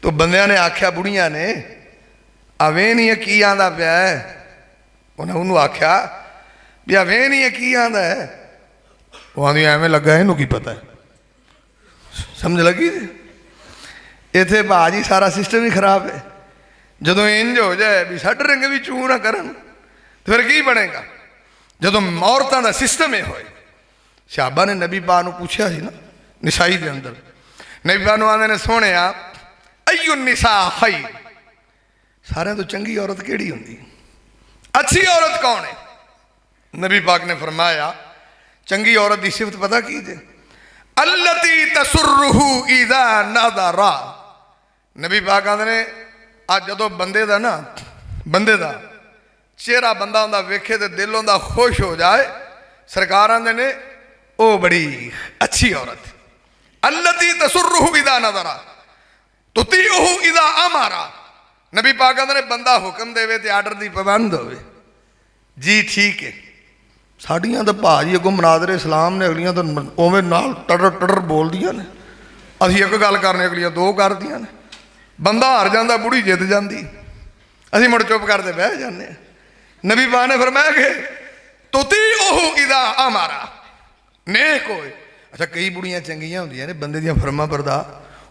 तो बंदियां ने आख्या, बुढ़िया ने, अवें नहीं की आंदा पिया है? उन्हें उन्होंने आख्या भी अवें नहीं की आंदा है? वो आंदी एवें लगा इनू की पता है। समझ लगी? इत्थे भाजी सारा सिस्टम ही खराब है। जदों इंज हो जाए भी साढ़े रंग भी चू ना करन तो फिर की बनेगा? जदों औरतों का सिस्टम ये होए। सहाबा ने नबी पा नूं पूछया सी ना, निसाई के अंदर, नबी पा नूं आंदे ने, सोहणे अय्यु निसा खैर, सारियां तो चंगी औरत केड़ी हुंदी, अच्छी औरत कौन है? नबी पाक ने फरमाया, चंगी औरत की सिफत पता की जे? अल्लती तसुर्रुहु इज़ा नज़रा। नबी पाक आंदे ने, अज जदों बंदे दा ना, बंदे दा चेहरा बंदा हुंदा वेखे ते दिल हुंदा खुश हो जाए, सरकार आंदे ने ओ बड़ी अच्छी औरत। अल्लती तसुर्रुहु इज़ा नज़रा तुतीउहु इज़ा अमरा। नबी पाक आंदे ने, बंदा हुक्म देवे ते आर्डर दी पाबंद होवे, जी ठीक है। साड़ियाँ तो भाजी अगों मुनादरे इस्लाम ने, अगलियां तो उवें नाल टटर टटर बोलदियां ने, असीं एक गल करने अगलियां दो करदियां ने। बंदा हार जांदा, बुढ़ी जित जांदी, असीं मुड़ चुप करते बह जाने। नबी पाक ने फरमाया कि तुतीउहु इज़ा अमरा, नेक होए। अच्छा, कई बुढ़ियां चंगियां हुंदियां ने, बंदे दियां फरमां बरदार,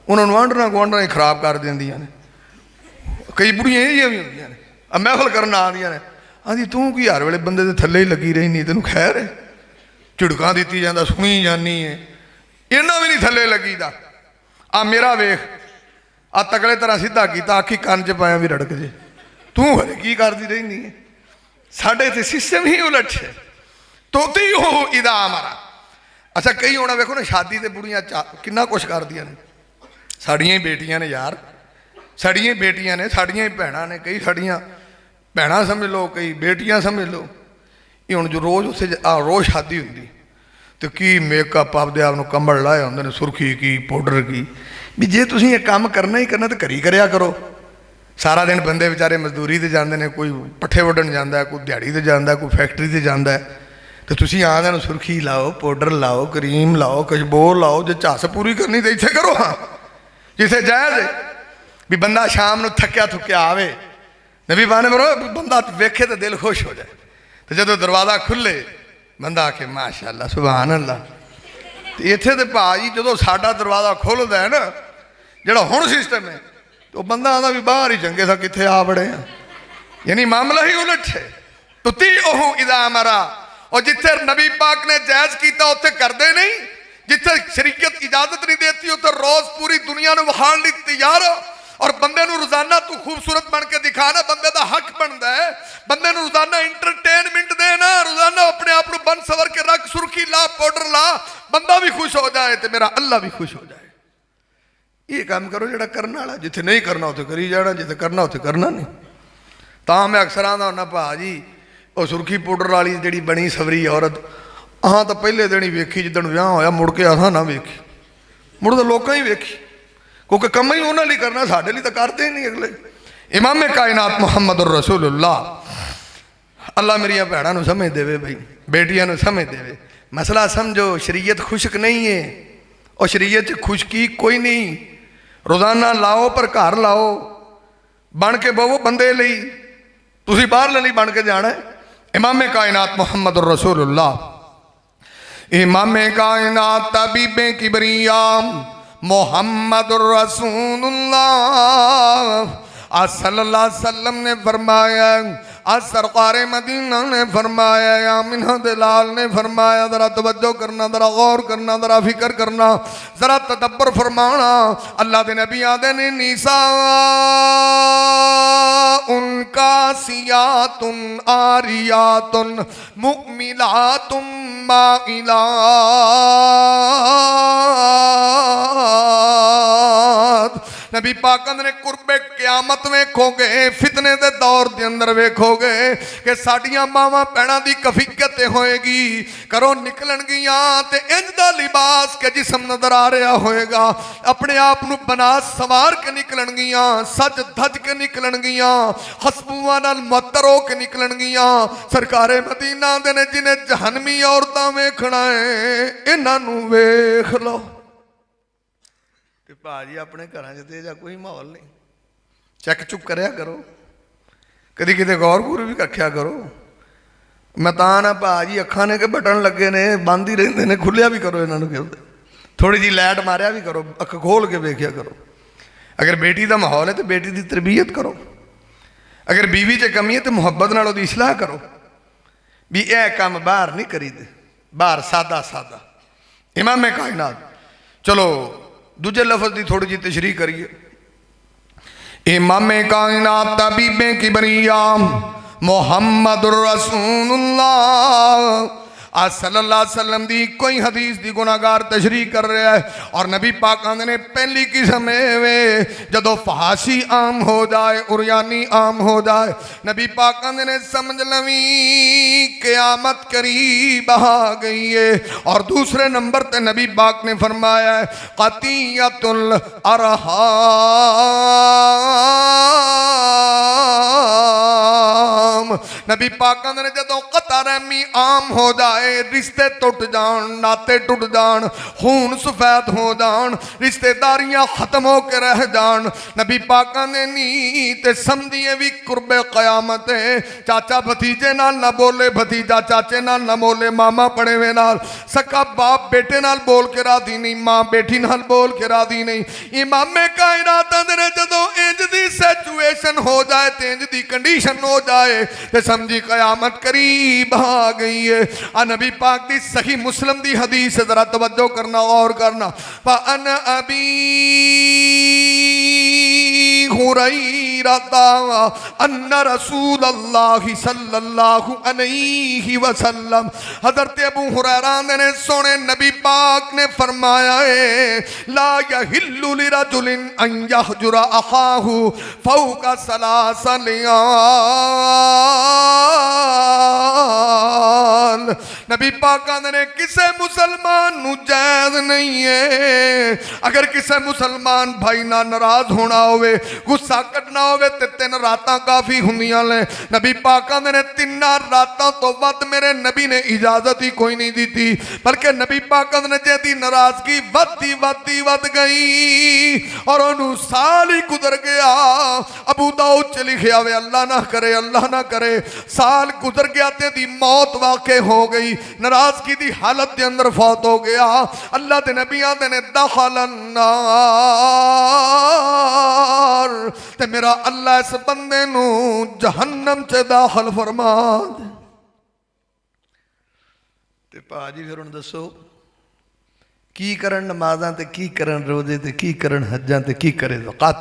उन्होंने आंढना गुआंढना ही खराब कर देंदियां ने। कई बुढ़ियां इहियां भी हुंदियां ने, महफल करन आंदियां ने, आंदी तू की हर वेले बंदे दे थल्ले ही लगी रही, तेनू खैर है, झिड़कां दित्ती जांदा, सुनी जानी है, इन्ना भी नहीं थल्ले लगीदा। आ मेरा वेख, आ तगड़े तरह सीधा किया, आखी कान च पाया भी रड़क जे, तू हरे की करती रही है? साडे इत्थे सिस्टम ही उलट है। तुतीउहु इज़ा अमरा। अच्छा, कई होना वेखो ना, शादी ते बुढ़ियां किन्ना कुछ करदियां ने, साड़ियां ही बेटियां ने यार, साड़ियां ही बेटियां ने, साड़ियां ही भैणां ने, कई साड़ियां भैणां समझ लो, कई बेटियां समझ लो। ये हुण जो रोज़ उत्थे रोज़ शादी हुंदी तो की मेकअप आपदे आप नूं कंबल लाए हुंदे ने, सुरखी की पाउडर की, भी जे तुसीं ये काम करना ही करना तो घरी करिया करो। सारा दिन बंदे बेचारे मजदूरी ते जांदे ने, कोई पट्ठे वड्ढण जांदा है, कोई दिहाड़ी ते जांदा है, कोई फैक्ट्री ते जांदा है, तो तुसीं आंदे नूं सुरखी लाओ, पाउडर लाओ, क्रीम लाओ, खुशबू लाओ, जे झस पूरी करनी तो इत्थे करो। हाँ, जिथे जायज़ है भी बंदा शाम नूं थक्या थुक्या आवे, नबी पाक ने फरमाया बंदा वेखे तो दिल खुश हो जाए, तो जदों दरवाज़ा खुले बंदा आखे माशाअल्लाह सुभान अल्लाह। तो इत्थे तो भाजी जदों साडा दरवाज़ा खुलदा है ना, जिहड़ा हुण सिस्टम है, तो बंदा आंदा भी बाहर ही चंगे सा कित्थे आ बड़े हैं, यानी मामला ही उलट है। तुतीउहु इज़ा अमरा। और जिथे नबी पाक ने जायज़ किया उत्थे करदे नहीं, जिथे शरीयत इजाजत नहीं देती उत्थे रोज़ पूरी दुनिया नूं विखाण लई तैयार हो। और बंदे नूं रोज़ाना तू खूबसूरत बन के दिखाना, बंदे का हक बनता है। बंदे नूं रोज़ाना इंटरटेनमेंट देना, रोज़ाना अपने आप नूं बन सवर के रख, सुर्खी ला, पाउडर ला, बंदा भी खुश हो जाए तो मेरा अल्लाह भी खुश हो जाए। ये काम करो जिहड़ा करने वाला, जिथे नहीं करना उत्थे करी जाना, जिथे करना उत्थे करना नहीं। तां मैं अक्सर आंदा हुंदा, भाजी वो सुर्खी पाउडर वाली जिहड़ी बनी सवरी औरत, अहां तो पहले दिन ही वेखी, जिद्दण विआह होया मुड़ के असां ना वेखी, मुड़ तो लोकां ही वेखी, क्योंकि कम ही उन्होंने लिए करना, साढ़े लिए तो करते ही नहीं अगले। इमाम कायनात मुहम्मद रसूलुल्लाह, अल्लाह मेरिया भैनों नूं समझ देवे, भाई बेटियां नूं समझ देवे। मसला समझो, शरीयत खुश्क नहीं है, और शरीयत च खुशकी कोई नहीं। रोज़ाना लाओ पर घर लाओ, बन के बवो बंदे लई, तुसीं बाहर नहीं बन के जाना है। इमाम कायनात मुहम्मद रसूलुल्लाह, इमाम कायनात तबीबे किबरिया मुहम्मद रसूलुल्लाह, आज सल्लल्लाहु अलैहि वसल्लम ने फरमाया, आज सरकार मदीना ने फरमाया, आमिना दलाल ने फरमाया, जरा तवज्जो करना, जरा गौर करना, जरा फिक्र करना, जरा तदब्बर फरमाना। अल्लाह के नबी आदे ने निसा उनका सियातुन आरियातुन मुकमिलातुन माइलात। नबी पाक ने कुर्बे क्यामत वेखोगे, फितने दे दौर के अंदर वेखोगे कि साड़ियां मावां भैणां दी कफीयत होएगी, करो निकलणगियां ते इंज दा लिबास के जिसम नजर आ रहा होएगा, अपने आप नू बना सवार के निकलणगियां, सज धज के निकलणगियां, हसबुआ नाल मुअत्तर हो के निकलणगियां। सरकारे मदीना दे ने जिन्हें जहन्नमी औरतां वेखना है, इन्हां नू वेख लो। भाजी अपने घर च तो कोई माहौल नहीं, चेक चुक करया करो, कदी किते गौर गुर भी रखा करो। मैं ना भाजी अखा ने के बटन लगे ने बंद ही रहते ने, खुलिया भी करो इन्होंने, थोड़ी जी लाइट मारिया भी करो, अख खोल के वेख्या करो। अगर बेटी का माहौल है तो बेटी की तरबीयत करो, अगर बीवी च कमी है तो मुहब्बत नाल उहदी इसलाह करो भी यह काम बाहर नहीं करीदे, बाहर सादा सादा। इमाम कायनात, चलो दूजे लफज की थोड़ी जी तशरीह करिए। इमाम कायनात तबीबे किबरिया मुहम्मदुर रसूलुल्लाह आज सल्लल्लाहु अलैहि वसल्लम दी कोई हदीस दी गुनाहगार तशरीह कर रहा है। और नबी पाक आंदे ने पहली किस्म वे जदों फहाशी आम हो जाए, उरियानी आम हो जाए, नबी पाक आंदे ने समझ लवी क़यामत करीब आ गई है। और दूसरे नंबर ते नबी पाक ने फरमाया है क़तियतुल अरहाम। नबी पाक आंदे ने जदों कता रहमी आम हो जाए, रिश्ते टुट जान, नाते टुट जान, खून सफेद हो जान, रिश्तेदारियां खत्म हो के रह जान, नबी पाक ने नी ते समझिए भी कुर्बे कयामत है। चाचा भतीजे नाल ना बोले, भतीजा चाचे नाल ना बोले, मामा पड़ेवे नाल, सका बाप बेटे नाल बोल के राधी नहीं, मां बेटी नाल बोल के राधी नहीं। इमामे कायनात ने जदों इंज दी सिचुएशन हो जाए, इंज दी कंडीशन हो जाए ते समझी कयामत करीब आ गई है। नबी पाक दी सही मुस्लिम दी हदीस है, जरा तवज्जो करना और करना। फअन अबी हुरैरा अन्न रसूलल्लाह सल्लल्लाहु अलैहि वसल्लम, हजरत अबू हुरैरा ने सोने नबी पाक ने फरमाया है ला यहिल्लु लिरजुलिन अन यहजुरा अखाहु फौका सलासा लियाल। नबी पाक ने किसे मुसलमान नू जायज नहीं है, अगर किसे मुसलमान भाई ना नाराज होना होवे, गुस्सा कटना होवे ते 3 रातां काफी हुंदियां ने। नबी पाक ने 3 रातां तो वध मेरे नबी ने इजाजत ही कोई नहीं दी थी, बल्कि नबी पाक ने जेदी नाराजगी वधदी वधदी वध गई और ओनू साल ही गुजर गया। अबू दाऊद च लिखिया वे अल्लाह ना करे, अल्लाह ना करे, साल गुजर गया ते दी मौत वाक़े हो गई, नाराजगी दी हालत के अंदर फौत हो गया। अल्लाह के नबी आते ने दखलन नार, ते मेरा अल्लाह इस बंदे नू जहन्नम च दाखिल फरमा दे। ते भाजी फिर हुण दसो की करन नमाज़ां ते की करन रोजे ते की करन हज्जां ते की करे ज़कात।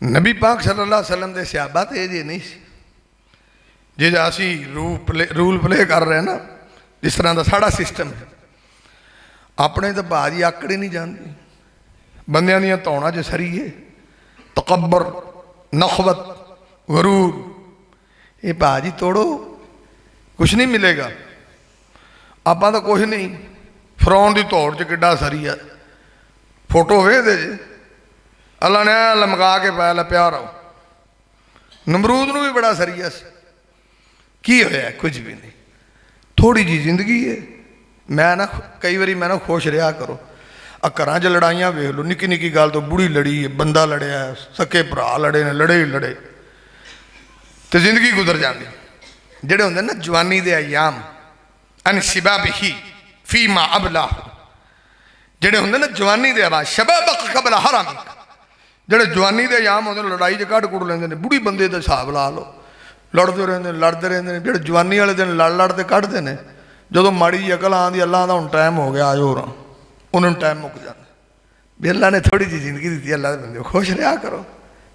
नबी पाक सल्लल्लाहु अलैहि वसल्लम दे सहाबा ते ये नहीं सी जे असी रूल प्ले कर रहे हैं ना, जिस तरह का साड़ा सिस्टम है अपने तो भाजी आकड़ी नहीं जाती, बंदियां दियां धौणां च सरीए तकब्बर नखवत गरूर, ये भाजी तोड़ो कुछ नहीं मिलेगा। आप तो कुछ नहीं, फिरौन की धौड़ च किड्डा सरी है, फोटो वेखदे जे अल्लाह ने लमका के पै लप्या रहो। नमरूद नूं भी बड़ा सरीया सी, की होया कुछ भी नहीं, थोड़ी जी जिंदगी है। मैं ना कई बारी मैं ना खुश रहा करो, घर च लड़ाइयां वेख लो, निक्की निक्की गल तो बुढ़ी लड़ी है, बंदा लड़िया, सके भरा लड़े ने, लड़े ही लड़े तो जिंदगी गुजर जाती। जेडे होंगे ना जवानी दे अयाम अनशिबाबिही फीमा अबला, जेडे होंगे ना जवानी दे आवाज शबाबक कबल हरामिक, ਜਿਹੜੇ ਜਵਾਨੀ ਦੇ ਆਮ ਹੁੰਦੇ ਨੇ ਲੜਾਈ 'ਚ ਕੱਢ ਕੁੜ ਲੈਂਦੇ ਨੇ, ਬੁੜੀ ਬੰਦੇ ਦਾ ਹਿਸਾਬ ਲਾ ਲਓ, ਲੜਦੇ ਰਹਿੰਦੇ ਨੇ ਲੜਦੇ ਰਹਿੰਦੇ ਨੇ। ਜਿਹੜੇ ਜਵਾਨੀ ਵਾਲੇ ਦਿਨ ਲੜ ਤੇ ਕੱਢਦੇ ਨੇ, ਜਦੋਂ ਮਾੜੀ ਜਿਹੀ ਅਕਲ ਆਉਂਦੀ ਅੱਲਾ ਦਾ ਹੁਣ ਟਾਈਮ ਹੋ ਗਿਆ ਆ ਜਾਓ, ਉਹਨਾਂ ਨੂੰ ਟਾਈਮ ਮੁੱਕ ਜਾਂਦਾ। ਵੀ ਅੱਲਾ ਨੇ ਥੋੜ੍ਹੀ ਜਿਹੀ ਜ਼ਿੰਦਗੀ ਦਿੱਤੀ, ਅੱਲਾ ਦੇ ਬੰਦੇ ਖੁਸ਼ ਰਿਹਾ ਕਰੋ,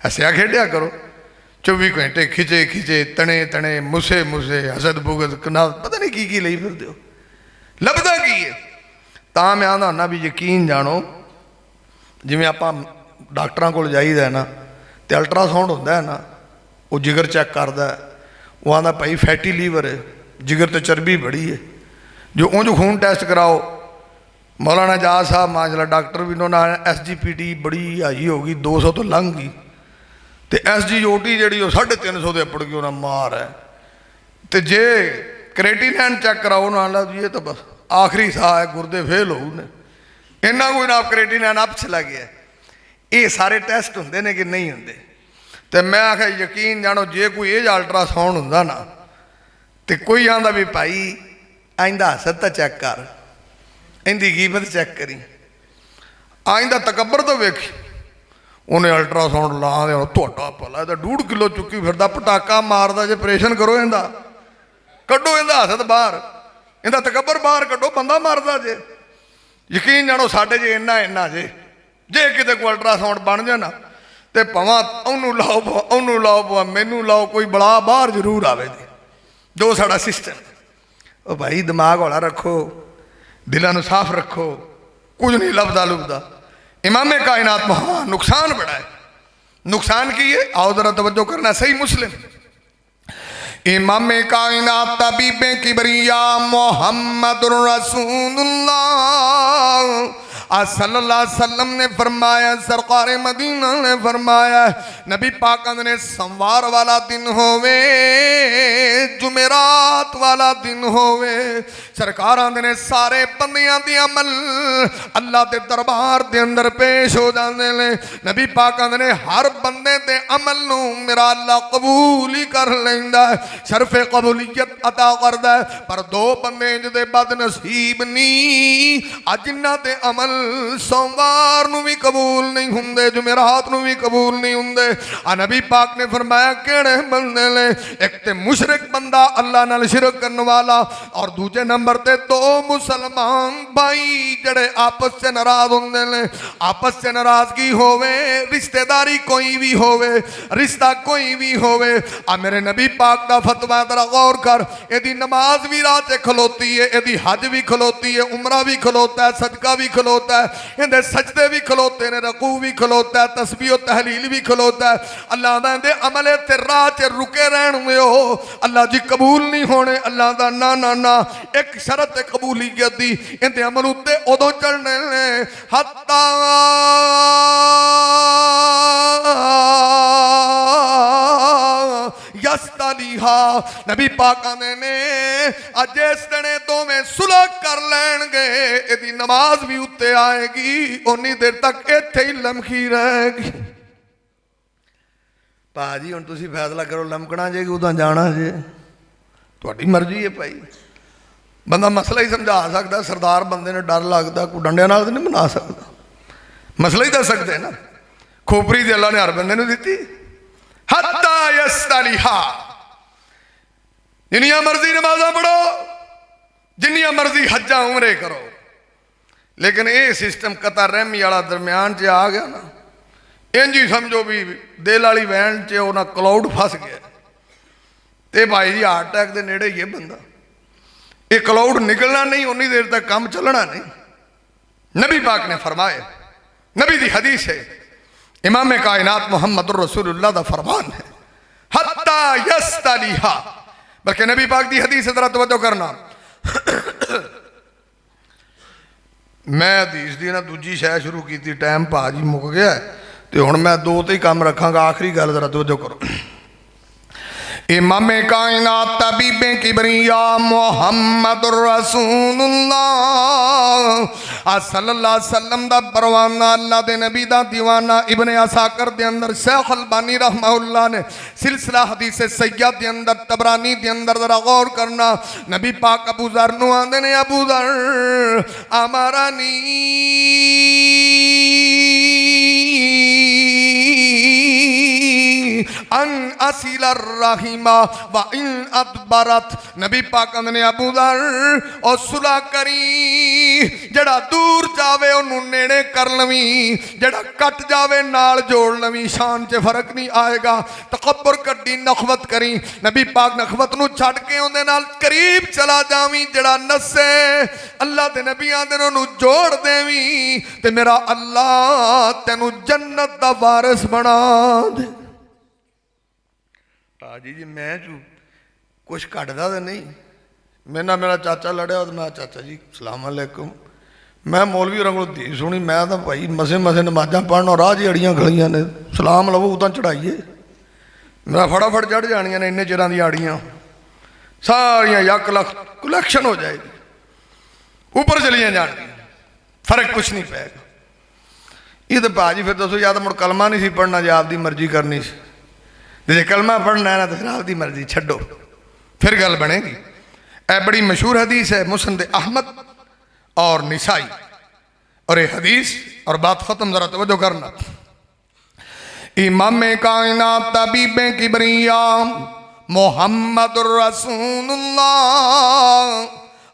ਹੱਸਿਆ ਖੇਡਿਆ ਕਰੋ। 24 ਘੰਟੇ ਖਿਚੇ ਖਿਚੇ ਤਣੇ ਤਣੇ ਮੁਸੇ ਮੁਸੇ ਹਸਦ ਬੁਗਦ ਕਨਾ ਪਤਾ ਨਹੀਂ ਕੀ ਲਈ ਫਿਰਦੇ ਹੋ, ਲੱਭਦਾ ਕੀ ਹੈ। ਤਾਂ ਮੈਂ ਆਉਂਦਾ ਹੁੰਦਾ ਵੀ ਯਕੀਨ ਜਾਣੋ, ਜਿਵੇਂ ਆਪਾਂ ਡਾਕਟਰਾਂ ਕੋਲ ਜਾਈਦਾ ਨਾ ਅਤੇ ਅਲਟਰਾਸਾਊਂਡ ਹੁੰਦਾ ਹੈ ਨਾ, ਉਹ ਜਿਗਰ ਚੈੱਕ ਕਰਦਾ, ਉਹ ਆਉਂਦਾ ਭਾਈ ਫੈਟੀ ਲੀਵਰ ਹੈ, ਜਿਗਰ 'ਤੇ ਚਰਬੀ ਬੜੀ ਹੈ। ਜੋ ਉਂਝ ਖੂਨ ਟੈਸਟ ਕਰਾਓ, ਮੌਲਾਨਾ ਜਾਜ ਸਾਹਿਬ ਮਾਸ਼ਾਅੱਲਾ ਡਾਕਟਰ ਵੀ ਉਹਨਾਂ ਨਾਲ SGPT ਬੜੀ ਹਾਈ ਹੋ ਗਈ, 200 ਤੋਂ ਲੰਘ ਗਈ, ਅਤੇ SGOT ਜਿਹੜੀ ਉਹ 350 ਦੇ ਅੱਪੜ ਗਈ, ਉਹਨਾਂ ਮਾਰ ਹੈ। ਅਤੇ ਜੇ ਕ੍ਰੇਟੀਨਾਈਨ ਚੈੱਕ ਕਰਾਓ ਨਾਲ ਜੀ, ਇਹ ਤਾਂ ਬਸ ਆਖਰੀ ਸਾਹ ਹੈ, ਗੁਰਦੇ ਫੇਲ ਹੋਊ ਨੇ, ਇੰਨਾ ਕੋਈ ਨਾ ਕ੍ਰੇਟੀਨਾਈਨ ਅੱਪ ਚਲਾ ਗਿਆ। ਇਹ ਸਾਰੇ ਟੈਸਟ ਹੁੰਦੇ ਨੇ ਕਿ ਨਹੀਂ ਹੁੰਦੇ। ਅਤੇ ਮੈਂ ਆਖਿਆ ਯਕੀਨ ਜਾਣੋ, ਜੇ ਕੋਈ ਇਹ ਜਿਹਾ ਅਲਟਰਾਸਾਊਂਡ ਹੁੰਦਾ ਨਾ, ਅਤੇ ਕੋਈ ਆਉਂਦਾ ਵੀ ਭਾਈ ਆਇੰਦਾ ਹਸਦ ਤਾਂ ਚੈੱਕ ਕਰ, ਇਹਦੀ ਕੀਮਤ ਚੈੱਕ ਕਰੀ, ਆਇੰਦਾ ਤਕੱਬਰ ਤੋਂ ਵੇਖੀ। ਉਹਨੇ ਅਲਟਰਾਸਾਊਂਡ ਲਾ ਦੇ, ਤੁਹਾਡਾ ਭਲਾ ਇਹ ਤਾਂ 1.5 ਕਿਲੋ ਚੁੱਕੀ ਫਿਰਦਾ, ਪਟਾਕਾ ਮਾਰਦਾ, ਜੇ ਆਪਰੇਸ਼ਨ ਕਰੋ ਇਹਦਾ, ਕੱਢੋ ਇਹਦਾ ਹਸਦ ਬਾਹਰ, ਇਹਦਾ ਤਕੱਬਰ ਬਾਹਰ ਕੱਢੋ, ਬੰਦਾ ਮਾਰਦਾ ਜੇ। ਯਕੀਨ ਜਾਣੋ ਸਾਡੇ ਜੇ ਇੰਨਾ ਜੇ ਕਿਤੇ ਕੋਈ ਅਲਟਰਾਸਾਊਂਡ ਬਣ ਜਾਣਾ, ਅਤੇ ਭਾਵੇਂ ਉਹਨੂੰ ਲਾਓ ਉਹਨੂੰ ਲਾਓ ਮੈਨੂੰ ਲਾਓ, ਕੋਈ ਬਲਾ ਬਾਹਰ ਜ਼ਰੂਰ ਆਵੇ ਜੀ, ਜੋ ਸਾਡਾ ਸਿਸਟਮ। ਉਹ ਭਾਈ ਦਿਮਾਗ ਹੌਲਾ ਰੱਖੋ, ਦਿਲਾਂ ਨੂੰ ਸਾਫ਼ ਰੱਖੋ, ਕੁਝ ਨਹੀਂ ਲੱਭਦਾ ਲੁਭਦਾ। ਇਮਾਮੇ ਕਾਇਨਾਤ ਮੁਹੰਮਦ ਨੁਕਸਾਨ बड़ा है। नुकसान की है, आओ जरा तवज्जो करना। सही मुस्लिम इमामे कायनात तबीबे किबरिया मोहम्मदुर रसूलुल्लाह सल्लल्लाहु अलैहि वसल्लम ने फरमाया, सरकार मदीना ने फरमाया, नबी पाक ने सोमवार वाला दिन होवे, जुमेरात वाला दिन होवे, सरकार ने सारे बंदियां दी अमल अल्लाह के दरबार के अंदर पेश हो जाते हैं। नबी पाक ने हर बंदे के अमल नू मेरा अल्लाह कबूल ही कर लेंदा है, शरफे कबूलियत अता करदा है। पर दो बंदे जिहदे बदनसीब नहीं, जिन्हां दे अमल सोमवार नू भी कबूल नहीं हुंदे, जुमेरात नू भी कबूल नहीं हुंदे। नबी पाक ने फरमाया किहड़े बंदे ने? एक ते मुशरिक बंदा अल्लाह नाल शिरक करने वाला, और दूजे नंबर ते दो मुसलमान भाई जड़े आपस से नाराज होंदे ने। आपस से नाराजगी होवे, रिश्तेदारी कोई भी होवे, रिश्ता कोई भी होवे, मेरे नबी पाक दा फतवा जरा गौर कर। एदी नमाज भी राह च खलोती है, एदी हज भी खलोती है, उमरा भी खलोता है, सदका भी खलोता है, इहदे सजदे भी खलोते ने, रकू भी खलोता है, तस्बीह तहलील भी खलोता है। अल्लाह दा दे अमले ते राह च रुके रहण में हो अल्लाह जी कबूल नहीं होने। अल्लाह दा ना ना ना, एक शरत है कबूलियत दी, इहदे अमल उत्ते उदों चलने ने हत्ता यस्तलीहा। नबी पाक ने अज इस दिने दोवें सुलह कर लैणगे, इहदी नमाज भी उत्ते आएगी, उन्नी देर तक इत्थे ही लमकी रहेगी। भाजी हुण तुसीं फैसला करो, लमकना जे कि उदां जाना जे, तुहाडी मर्जी है भाई। बंदा मसला ही समझा सकता, सरदार बंदे ने डर लगता, कोई डंडियां नाल नहीं बना सकता, मसला ही दस सकते ना। खोपरी ते अल्लाह ने हर बंदे नूं दित्ती। हत्ता यस्तलीहा, जिन्नियां मर्जी नमाज़ां पढ़ो, जिन्नियां मर्जी हज्जां उमरे करो, लेकिन ये सिस्टम कता रहमी वाला दरम्यान च आ गया ना, इंज ही समझो भी दिल वाली वैन च ना क्लाउड फस गया, तो भाई जी हार्ट अटैक के नेड़े ही है बंदा। ये क्लाउड निकलना नहीं, उन्नी देर तक काम चलना नहीं। नबी पाक ने फरमाया, नबी दी हदीस है, इमाम कायनात मुहम्मद रसूलुल्लाह दा फरमान है, हत्ता यस्तलीहा। बल्कि नबी पाक दी हदीस जरा तवज्जो करना। मैं हदीस दी ना दूजी शह शुरू की, टाइम भाजी मुक गया, तो हुण मैं दो ते ही काम रखांगा। आखिरी गल जरा तवज्जो करो। इमाम कायनात तबीबे किबरिया मुहम्मदुर रसूलुल्लाह सल्लल्लाहु अलैहि वसल्लम दा परवाना, अल्लाह दे नबी दा दीवाना, इब्ने असाकर दे अंदर शेख अलबानी रहमहुल्लाह ने सिलसिला हदीस सैय्यद दे अंदर, तबरानी दे अंदर जरा गौर करना। नबी पाक अबू जर नू आंदे ने, अबू जर अमरानी अन असील रहीमा व इन अदबरत। नबी पाक कहंदे ने अबू दर और सुलह करी, जड़ा दूर जावे ओनू नेड़े कर लवी, जड़ा कट जावे नाल जोड़ लवी, शान च फर्क नहीं आएगा। तकब्बुर कड्डी नखवत करी, नबी पाक नखवत नू छड़ के उहदे नाल करीब चला जावी, जड़ा नसे अल्लाह दे नबियां दे ओनू जोड़ देवी ते मेरा अल्लाह तेनू जन्नत दा वारिस बना दे। हाजी जी मैं जू कुछ घटदा तो नहीं, मेरे नाल मेरा चाचा लड़िया तो मैं चाचा जी सलाम अलैकुम, मैं मौलवी होरां कोलों धी सुनी, मैं तो भाई मसे मसे नमाजा पढ़न और राह च अड़ियां खड़ियां ने, सलाम लवो उदां चढ़ाइए, मेरा फटाफट चढ़ जानियां ने, इन्ने चिरां दी आड़ियां सारियां यक लख कलैक्शन हो जाएगी, ऊपर चलियां जानियां, फर्क कुछ नहीं पैगा। ये तो भाजी फिर दसो या तो मुड़ कलमा नहीं सी पढ़ना या आपकी मर्जी करनी सी, जे कलमा पढ़ना है ना तो फिर आपकी मर्जी छड्डो, फिर गल बनेगी। ए बड़ी मशहूर हदीस है मुस्नद अहमद और निसाई, और ये हदीस और बात खत्म, जरा तवज्जो करना। इमाम कायनात तबीब किबरिया मुहम्मदुर रसूलुल्लाह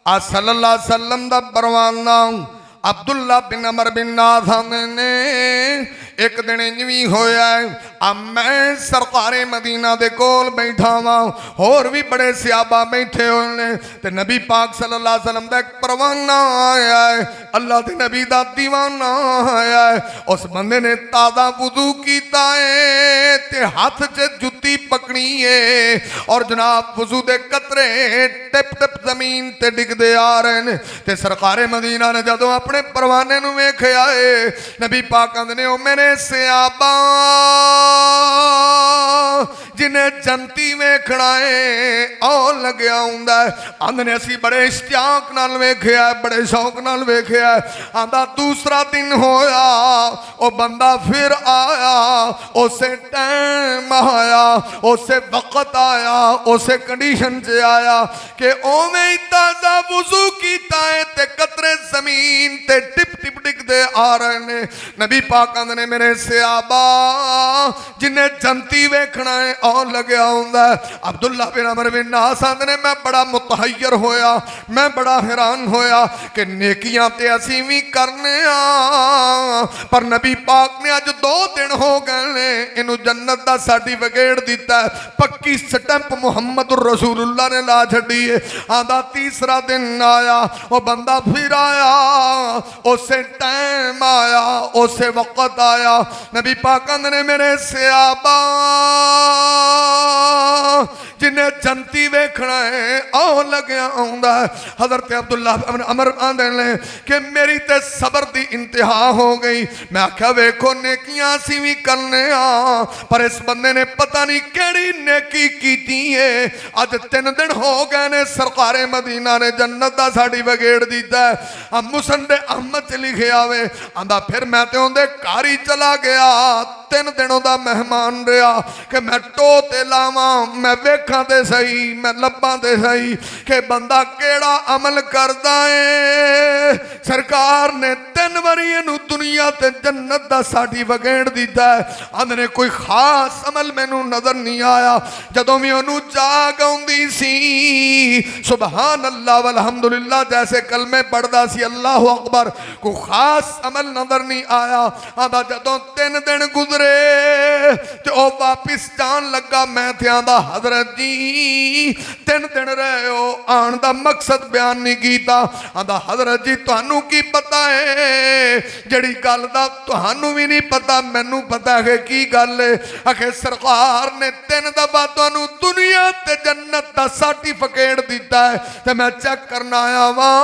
सल्लल्लाहु अलैहि वसल्लम दा परवाना अब्दुल्ला बिन अमर बिन नाथ ने एक दिन इंज भी होया, अब मैं सरकारे मदीना दे कोल बैठा वां, होर भी बड़े सियाबा बैठे हुए ने, ते नबी पाक सल्लल्लाहु अलैहि वसल्लम दा एक परवाना आया है, अल्लाह दे नबी दा दीवाना आया है। उस बंदे ने ताज़ा वुजू कीता है ते हाथ च जुत्ती पकड़ी है, और जनाब वुजू दे कतरे टिप टिप जमीन ते डिगदे आ रहे ने, ते सरकारे मदीना ने जदों अपने परवाने नूं वेखिया है, नबी पाक कहंदे ने ओ मेरे सियाबा जिन्हें जनती वेखना है आओ लग्या हुंदा है, आंदे ने असीं बड़े इश्तियाक नाल वेखिया, बड़े शौक नाल वेखिया। आंदा दूसरा दिन होया ओ बंदा फिर आया, उसे टाइम आया, उसे वक्त आया, उसे कंडीशन च आया कि ओवें ही ताज़ा वुज़ू कीता है ते कतरे जमीन ते टिप टिप डिगदे आ रहे ने। नबी पाक आंदे ने मेरे सियाबा जिन्हें जनती वेखना है आउण लग्या हुंदा है। अब्दुल्ला बिन अमर बिन नास आंदे ने मैं बड़ा मुतहय्यर होया, मैं बड़ा हैरान होया कि नेकियां ते असीं भी करने आ, पर नबी पाक ने अज 2 दिन हो गए ने इनू जन्नत दा सर्टिफिकेट दिता है, पक्की स्टैंप मुहम्मदुर रसूलुल्लाह ने ला छड़ी है। आंदा तीसरा दिन आया वो बंदा फिर आया, उसे टाइम आया, उसे वक्त आया। नबी पाक कहंदे ने मेरे सियाबा जिन्हें जनती वेखना है आओ लग्या आउंदा है। हजरत अब्दुल्ला बिन अमर आंदे ने कि मेरी ते सबर दी इंतहा हो गई। मैं आख्या वेखो नेकियां असीं भी करने आ, पर इस बंदे ने पता नहीं केड़ी नेकी कीती है। अज 3 दिन हो गए ने सरकारे मदीना ने जन्नत दा सर्टिफिकेट दिता है। अब मुस्नद अहमद च लिखिया वे, आंदा फिर मैं ते उहदे घर ही चला गया, 3 दिनों का मेहमान रहा कि मैं टो ते लावां, मैं वेखां ते सही, मैं लब्बां ते सही कि बंदा केड़ा अमल करदा है। सरकार ने 3 बारी इनू दुनिया ते जन्नत दा सर्टिफिकेट दिता है। आंदे ने कोई खास अमल मैनू नजर नहीं आया। जदों भी ओनू जाग आउंदी सी सुबहान अल्लाह वलहम्दुलिल्लाह जैसे कलमे पढ़दा सी अल्लाहु अकबर, कोई खास अमल नजर नहीं आया। आंदा जदों 3 दिन गुजरे ते ओ वापिस जान लगा, मैं थे आंदा हजरत जी 3 दिन रहे हो, आन दा मकसद बयान नहीं कीता। आंदा हजरत जी तुहानू की पता है, जड़ी गल दा तुहानू भी नहीं पता मैनू पता है की गल है। आखे सरकार ने 3 दफा तुहानू दुनिया ते जन्नत दा सर्टिफिकेट दिता है ते मैं चेक करना आया वां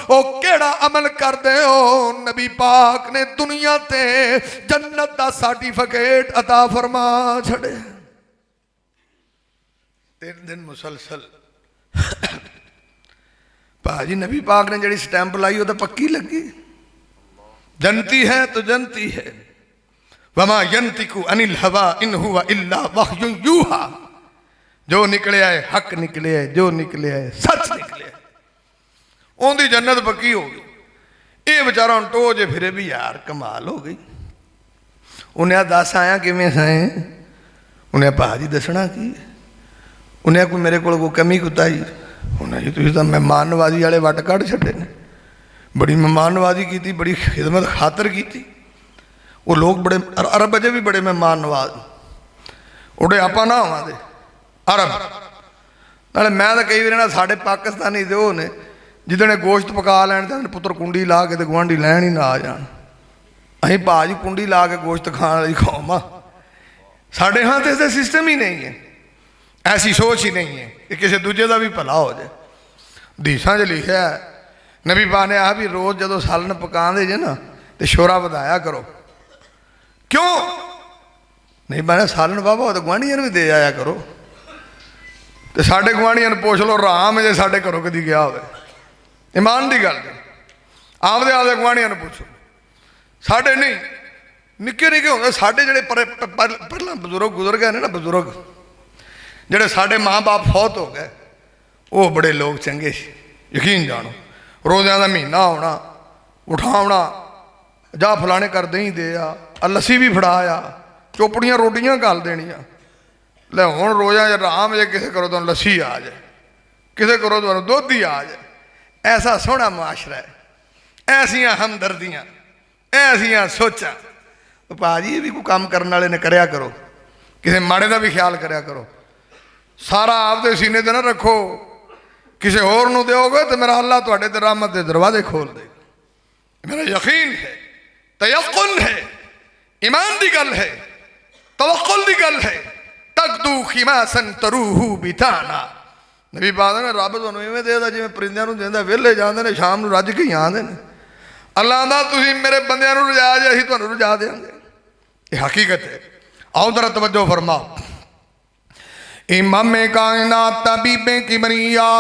ओ केड़ा अमल करदे हो। नबी पाक ने दुनिया ते जन्नत दा सर्टिफिकेट अता फरमा छड़े। 3 दिन मुसलसल भाजी नबी पाक ने जड़ी स्टैंप लाई वो तो पक्की लगी, जनती है तो जनती है। वमा यंतिकु अनिल हवा इन हुवा इल्ला वह्यु यूहा, जो निकले आए हक निकले आए, जो निकले आए सच निकले आए। उनकी जन्नत पक्की हो गई। ये बेचारा टो जे फिरे भी यार कमाल हो गई। उन्हें दस आया किमें साए, उन्हें भाजी दसना की, उन्हें कोई मेरे को कमी कुताई, उन्हें जी तुम तो मेहमाननवाजी वाले वट कढ़ छड्डे ने, बड़ी मेहमाननवाजी की, बड़ी खिदमत खातर की। वो लोग बड़े अरब अजे भी बड़े मेहमान नवाज, उड़े आप ना आवादे अरब नाले। मैं तो कई बार ना साढ़े पाकिस्तानी तो वो ने जिदने गोश्त पका लैन तो पुत्र कुंडी ला के तो गुआढ़ी लैन ही ना आ जान। अं भाजी कुंडी ला के गोश्त खाने वाली कौम आ। साढ़े हाँ तो इसका सिस्टम ही नहीं है, ऐसी सोच ही नहीं है कि किसी दूजे का भी भला हो जाए। हदीसां च लिखा है नबी पा ने आ भी रोज़ जो सालन पकाते जे ना तो शोरा वधाया करो। क्यों नहीं बने सालन बाबा हो तो गुआढ़िया भी दे आया करो। तो साढ़े गुआढ़िया पुछ लो राम जे साढ़े घरों कदी गया हो, ईमान की गल आपदे आपदे गुआढ़िया पूछो। साढ़े नहीं निक्के निक्के होंगे साढ़े जेडे पहला बजुर्ग गुजर गए ना, बजुर्ग जेडे साढ़े माँ बाप फौत हो गए, वो बड़े लोग चंगे सी। यकीन जानो रोज़ियां का महीना आना, उठावना जा फलाने कर दही दे आ, लस्सी भी फड़ा आ, चोपड़ियाँ रोटियाँ गल देनियाँ। ले हुण रोज़ा च राम जे किसे करो तो लस्सी आ जाए, किसे करो तो दुध ही आ जाए। ऐसा सोहना मुआशरा है, ऐसियां हमदर्दियाँ, ऐसियां सोचा। भाजी ये भी कोई काम करने वाले ने करया करो, किसी माड़े का भी ख्याल करया करो। सारा आपदे सीने ते ना रखो, किसी होर नूं दोगे तो मेरा अल्लाह तुहाडे ते रहमत दे दरवाजे खोल दे। मेरा यकीन है, तयक्कुन है, ईमान की गल है, तवक्कुल की गल है। तकदू खिमासन तरूहू बिताना। नबी पाक ने रब तुहानूं इवें देदा जिवें परिंदियां नूं देंदा, वेले जांदे ने शाम नूं रज के ही आंदे ने। अल्लाह आंदा तुसीं मेरे बंदियां नूं रजा जे असीं तुहानूं रजा देंगे। ये हकीकत है। आओ जरा तवज्जो फरमा। इमाम कायनात तबीबे किबरिया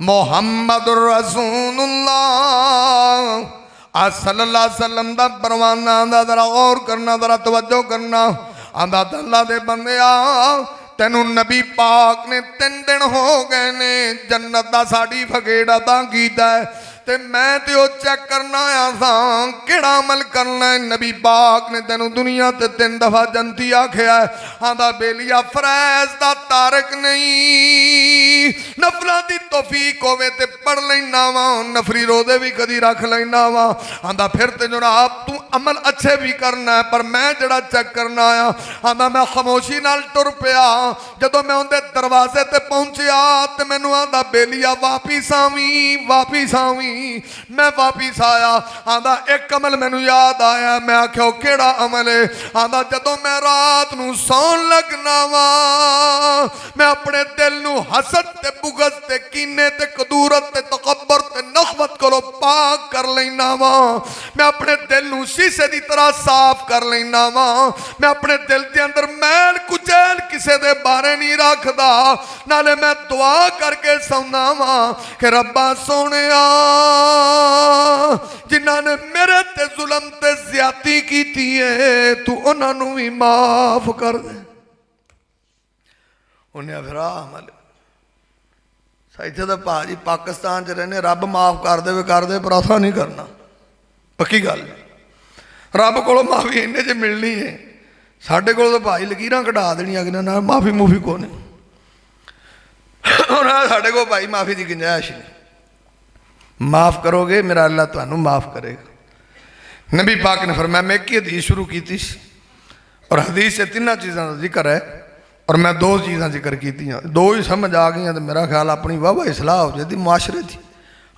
मुहम्मदुर रसूलुल्लाह सल्लल्लाहु अलैहि वसल्लम दा परवाना आंदा, जरा गौर करना, जरा तवज्जो करना। आंदा अल्लाह दे बंदिया तेनू नबी पाक ने 3 दिन हो गए ने जन्नत दा साड़ी फगेड़ा तां कीता है, ते मैं ते ओ चेक करना आया था केड़ा अमल करना है। नबी पाक ने तेनू दुनिया ते 3 दफा जनती आख्या है। आंदा बेलिया फरैज दा तारक नहीं, नफला दी तौफीक होवे ते पढ़ लेना वा, नफरी रोजे भी कदी रख लेना वा। आंदा फिर ते जनाब तू अमल अच्छे भी करना है, पर मैं जड़ा चेक करना आया। आंदा मैं खामोशी नाल टुर पिया, जदों मैं उनके दरवाजे ते पहुंचिया ते मैनू आंदा बेलिया वापिस आवी, वापिस आवी। मैं वापिस आया। आंदा एक अमल मैनू याद आया। मैं आख्या केड़ा अमल है? आंदा जदों मैं रात नू सौन लगना वा, मैं अपने दिल नू हसद ते बुगज ते कीने ते कदूरत ते तकब्बर ते नखवत कोलों पाक कर लेना वा। मैं अपने दिल नू शीशे दी तरह साफ कर लेना वा। मैं अपने दिल के अंदर मैल कुचैल किसे दे बारे नहीं रखदा, नाले मैं दुआ करके सौना वा कि रब्बा सोनिया जिन्हां ने मेरे ते जुल्म ते ज्यादती की है, तू उन्हां नू भी माफ कर दे। उन्हें फिर अमल इत्थे तो भाजी पाकिस्तान च रहने, रब माफ कर दे पर असा नहीं करना। पक्की गल रब को माफी इन्ने च मिलनी है, साढ़े को तो भाई लकीरां कढ़ा देनियां कि ना माफी मूफी को नहीं। साढ़े को भाई माफी की गुंजाइश नहीं। माफ करोगे मेरा अल्लाह तुहानू माफ करेगा। नबी पाक ने फरमाया, मैं एक ही हदीस शुरू की थी और हदीस से 3 चीज़ों का जिक्र है और मैं 2 चीज़ां जिक्र की, 2 ही समझ आ गई तो मेरा ख्याल अपनी वाह इसलाह हो जाती मुआशरे थी।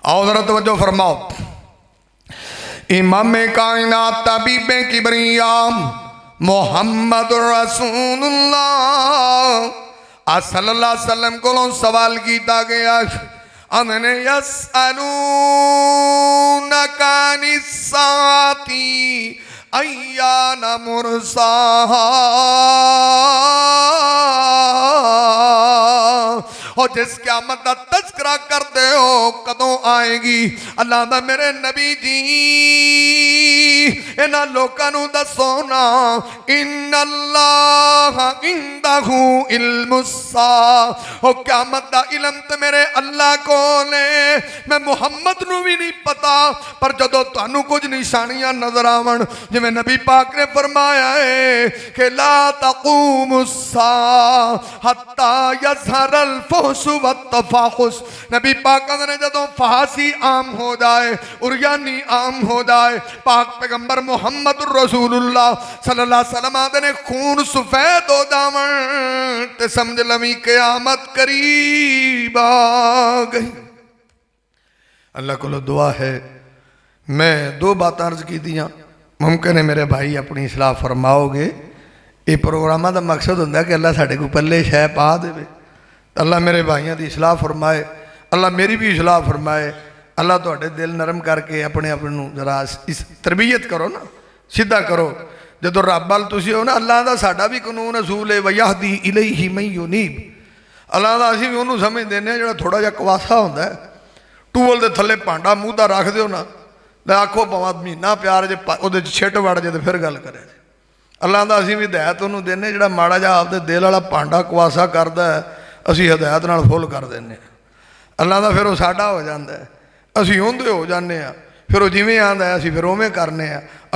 आओ जरा तवज्जो फरमाओ। इमाम कायनात तबीबे किबरिया मुहम्मदुर रसूलुल्लाह सल्लल्लाहु अलैहि वसल्लम को सवाल किया गया, अमने यसअलूनका निस्साती अय्याना मुरसाहा, और जिस क़यामत का तज़किरा करते हो कदों आएगी। अल्लाह दा मेरे नबी जी इन्हां लोकां नूं दसो ना इन्नल्लाह इंदहू इल्मुस्सा ओ क़यामत दा इलम ते मेरे अल्लाह कोल है मैं मुहम्मद नूं भी नहीं पता पर जदों तुहानूं कुछ निशानियां नजर आवन जिवें नबी पाक ने फरमाया है कि ला तक़ूमुस्सा हत्ता यज़हरल फहशु वत्तफ़ाहुश नबी पाक ने जदों फहासी आम हो जाए उरियानी आम हो जाए पाक पैगंबर मुहम्मद रसूलुल्लाह सल्लल्लाहु अलैहि वसल्लम आदे ने खून सफेद हो जावन ते समझ लवी क़यामत करीब आ गई। अल्लाह को दुआ है मैं दो बातें अर्ज की दियाँ मुमकिन है मेरे भाई अपनी सलाह फरमाओगे ये प्रोग्राम का मकसद होंदा कि अल्लाह साढ़े को पल्ले शह पा दे अल्लाह मेरे भाइयों की सलाह फरमाए अल्लाह मेरी भी सलाह फरमाए अल्लाह तुहाडे दिल नरम करके अपने आप नूं जरा इस तरबीयत करो ना सीधा करो जो रब वाल तुसीं हो ना अल्लाह का साडा भी कानून असूल है वयहदी इलैहि मन युनीब अल्लाह का असीं भी उन्होंने समझ देने जो थोड़ा जिहा कवासा होंदा है टूवल के थले भांडा मूँह का रख दो ना तो आखो भावें महीना प्यार जे वो छिट वड़ जाए तो फिर गल करे अल्लाह का असीं भी हिदायत उन्होंने देने जो माड़ा जिहा आपदे दिल वाला भांडा कवासा करता है असीं हिदायत नाल फुल कर देने अल्लाह का फिर वो साडा हो जाता है असीं उहदे हो जाने फिर वो जिवें आंदा है असीं फिर उवें करने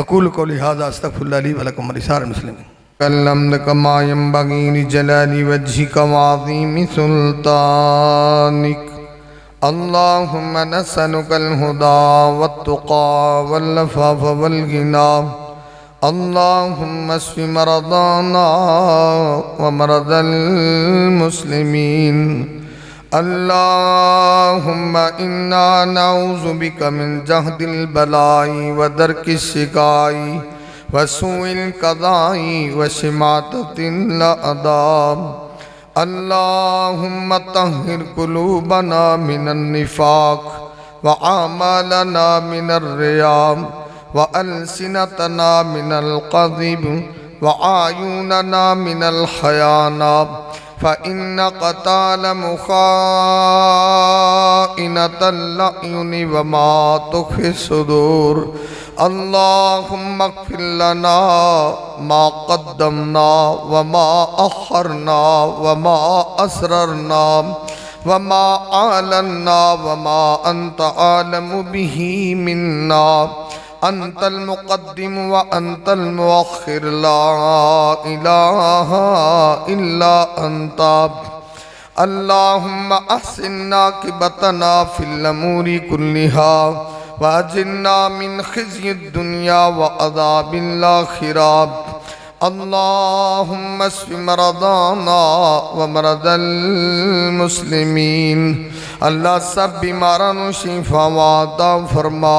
अकूल कौली हाज़ा अस्तगफिरुल्लाह ली व लकुम व लिसाइरिल मुस्लिमीन कल्लम कमा यंबगी लिजलाली वज्हिक व अज़ीमि सुल्तानिक अल्लाहुम्मा नसअलुकल हुदा वत्तुक़ा वल अफ़ाफ़ वल गिना अल्लाहुम्मा अश्फि मरदाना व मरदल मुस्लिमीन अल्लाहुम्मा इन्ना नऊज़ु बिका मिन जहदिल बलाई व दरकिश शिकाई व सूइल क़ज़ाई व शिमाततिल अदाब अल्लाहुम्मा तहिर कुलूबना मिनन निफाक व आमालना मिनर रिया व अलसिनतना मिनल कज़िब व आयुनना मिनल खयानत फ़इन्न क़ताल मुख़ाइनतल अयुनि व मा तुख़फ़ि सुदूर अल्लाहुम्मा अग़फ़िर लना मा क़द्दमना व मा अख़रना व मा असररना व मा आलना व मा अंत आलमु बिही मिन्ना अंतल मुक़द्दिम व अंतल मुअख़्खिर ला इलाहा इल्ला अंता अल्लाहुम्मा अहसिन आक़िबतना फिल अमूरि कुल्लिहा व अजिरना मिन ख़िज़्यिद दुनिया व अज़ाबिल आख़िरा अल्लाहुम्मा अश्फि मरदाना व मरदल मुस्लिमीन अल्लाह सब बीमारां नूं शिफा अता फरमा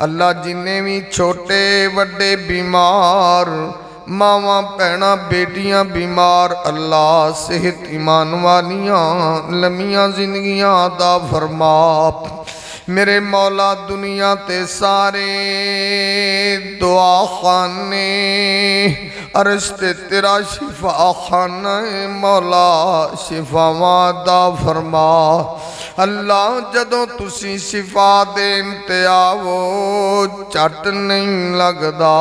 अल्लाह जिन्हें भी छोटे वड्डे बीमार मावां भैणां बेटियां बीमार अल्लाह सेहत ईमान वालियां लम्मियां जिंदगियां अता फरमा मेरे मौला दुनिया ते सारे दुआ खाने अर्श ते तेरा शिफा खाना मौला शिफावां अता फरमा अल्लाह जदों तुसी शिफा देन ते आवो झट नहीं लगदा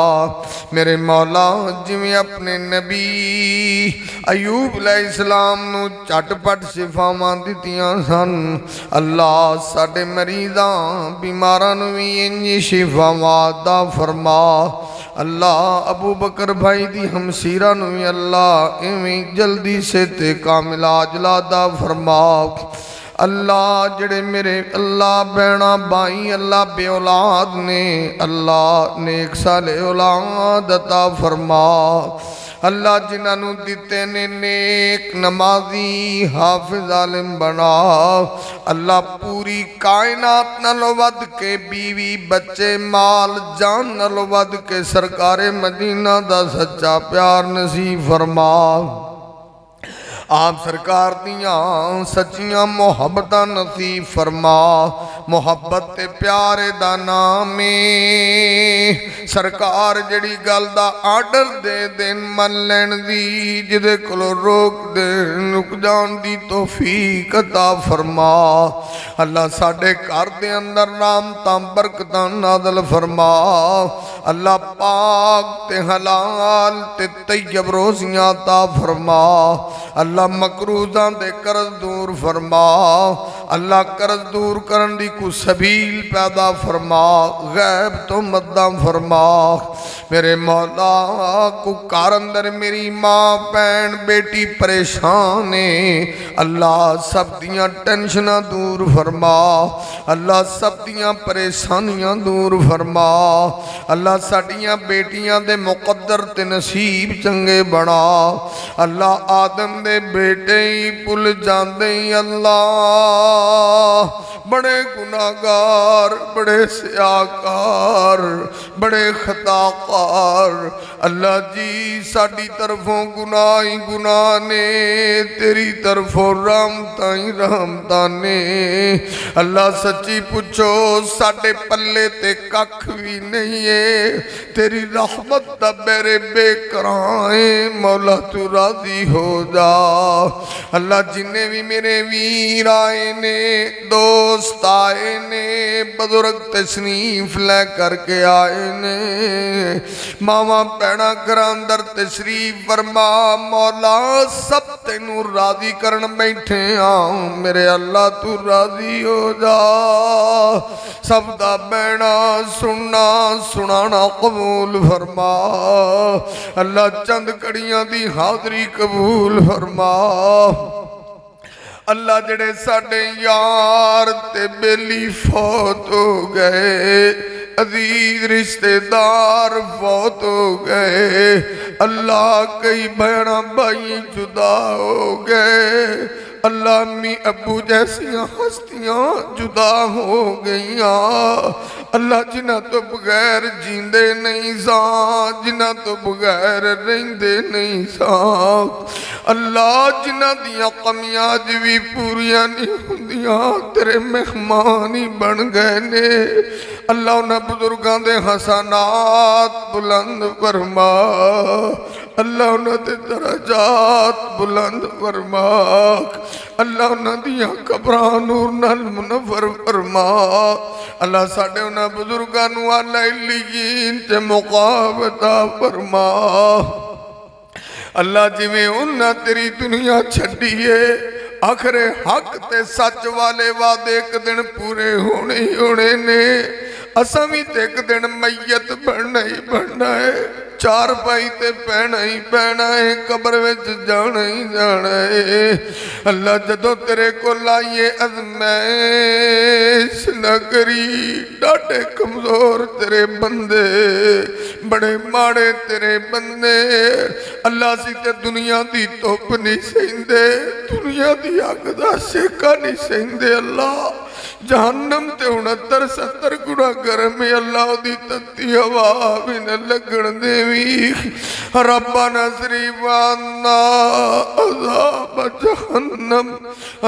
मेरे मौला जिवें अपने नबी अयूब अलैहिस्सलाम नूं झटपट शिफावां दित्तियां सन अल्लाह साडे मरीज़ां बीमारां नूं भी इंज शिफावां अता फरमा अल्लाह अबू बकर भाई दी हमसीरा नूं भी अल्लाह इवें जल्दी से ते कामिल आजला अता फरमा अल्लाह जड़े मेरे अल्लाह भैणा भाई अल्लाह बे औलाद ने अल्लाह नेक साले औलाद अता फरमा अल्लाह जिन्होंने दिते ने नेक नमाजी हाफिज आलिम बना अल्लाह पूरी कायनात नालों वध के बीवी बच्चे माल जान नालों वध के सरकारे मदीना दा सच्चा प्यार नसीब फरमा आप सरकार दियां सच्चियां मोहब्बतां नसीब फरमा मुहब्बत ते प्यारे दा नाम है। सरकार जड़ी गल दा आर्डर दे देन मन लैण दी, जिदे कोलों रोक दे रुक जाण दी तौफीक अता फरमा। अल्लाह साडे घर दे अंदर रहमतां बरकतां नाज़िल फरमा। अल्लाह पाक ते हलाल ते तैयब रोज़ियां अता फरमा। अल्लाह मकरूज़ां दे कर्ज दूर फरमा। अल्लाह कर्ज दूर करन दी को सबील पैदा फरमा। गैब तो मद्दा फरमा। मेरे मौला को घर अंदर मेरी माँ भैन बेटी परेशान है। अल्लाह सब दियां टेंशनां दूर फरमा। अल्लाह सब दियां परेशानियां दूर फरमा। अल्लाह साडियां बेटियां दे मुकद्दर ते नसीब चंगे बना। अल्लाह आदम दे बेटे ही भुल जांदे ही अल्लाह बड़े गुनाहगार बड़े सियाकार बड़े खताकार। अल्लाह जी साडी तरफों गुनाह ही गुनाह ने, तेरी तरफों रहमतां ही रहमतां ने। अल्लाह सच्ची पुछो साडे पल्ले ते कख भी नहीं है, तेरी रहमत दा मेरे बेकराए मौला तू राजी हो जा। अल्लाह जिन्ने भी मेरे वीर आए ने दोस्त आए ने बुजुर्ग तशरीफ लै करके आए ने, मावा भैणा घर अंदर तशरीफ फरमा। मौला सब तेनू राजी करन बैठे आ, मेरे अल्लाह तू राजी हो जा। सब दा बहना सुनना सुनाना कबूल फरमा। अल्लाह चंद कड़ियां दी हाजरी कबूल फरमा। अल्लाह जड़े साडे यार ते बेली फौत हो गए, अजीज रिश्तेदार फौत हो गए। अल्लाह कई बहना भाई जुदा हो गए। अल्लाह अम्मी अबू जैसियां हस्तियां जुदा हो गईयां। अल्लाह जिन्हां तो बगैर जींदे नहीं सा, जिन्हां तो बगैर रहिंदे नहीं सा। अल्लाह जिन्हां दियां कमियां अज भी पूरियां नहीं हुंदियां, तेरे मेहमान ही बन गए ने। अल्लाह उन्हां बुजुर्गां दे हसनात बुलंद फरमा। अल्लाह उन्हां दे दराजात बुलंद फरमा। अल्लाह उन्हां दियां कब्रां नूर नाल मुनव्वर फरमा। अल्लाह साडे उन्हां बुजुर्गां नूं आला इल्लीयीन ते मुकाम अता फरमा। अल्लाह जिवें उन्हां तेरी दुनिया छड्डी है, आखिरे हक ते सच वाले वादे एक दिन पूरे होने ही होने ने। असां भी ते एक दिन मैयत बनना ही बनना है, चार पाई ते पैना ही पैना है, कब्र विच जाना ही जाना है। अल्लाह जदों तेरे को लाइए अज़मैश न करी, डाटे कमजोर तेरे बंदे बड़े माड़े तेरे बंदे। अल्लाह सी ते दुनिया दी धुप नहीं सहिंदे, दुनिया दी अग दा सेका नहीं सहिंदे। अल्लाह जहन्नम ते 69-70 गुणा गर्म है। अल्लाह दी तत्ती हवा भी न लगन देवी। रब्बना सरिफ अन्ना अज़ाब जहन्नम,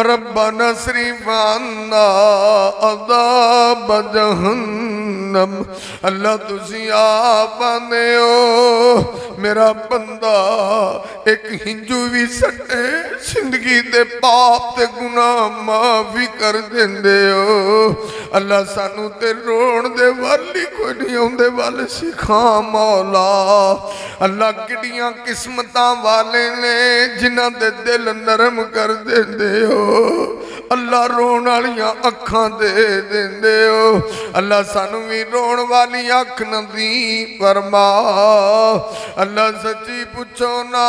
रब्बना सरिफ अन्ना अज़ाब जहन्नम। अल्लाह तुसी आप आने हो मेरा बंदा एक हिंजू भी सटे जिंदगी दे पाप ते गुनाह माफी कर देंदे हो। अल्लाह सानू ते रोण दे वल ही कोई नहीं आउंदे वल सिखा मौला। अल्लाह किड्डियां किस्मतां वाले ने जिन्हां दे दिल नरम कर देंदे हो। अल्लाह रोण वालियां अखां दे देंदे हो। अल्लाह सानू भी रोण वाली अख नसीब फरमा। अल्लाह सच्ची पुछो ना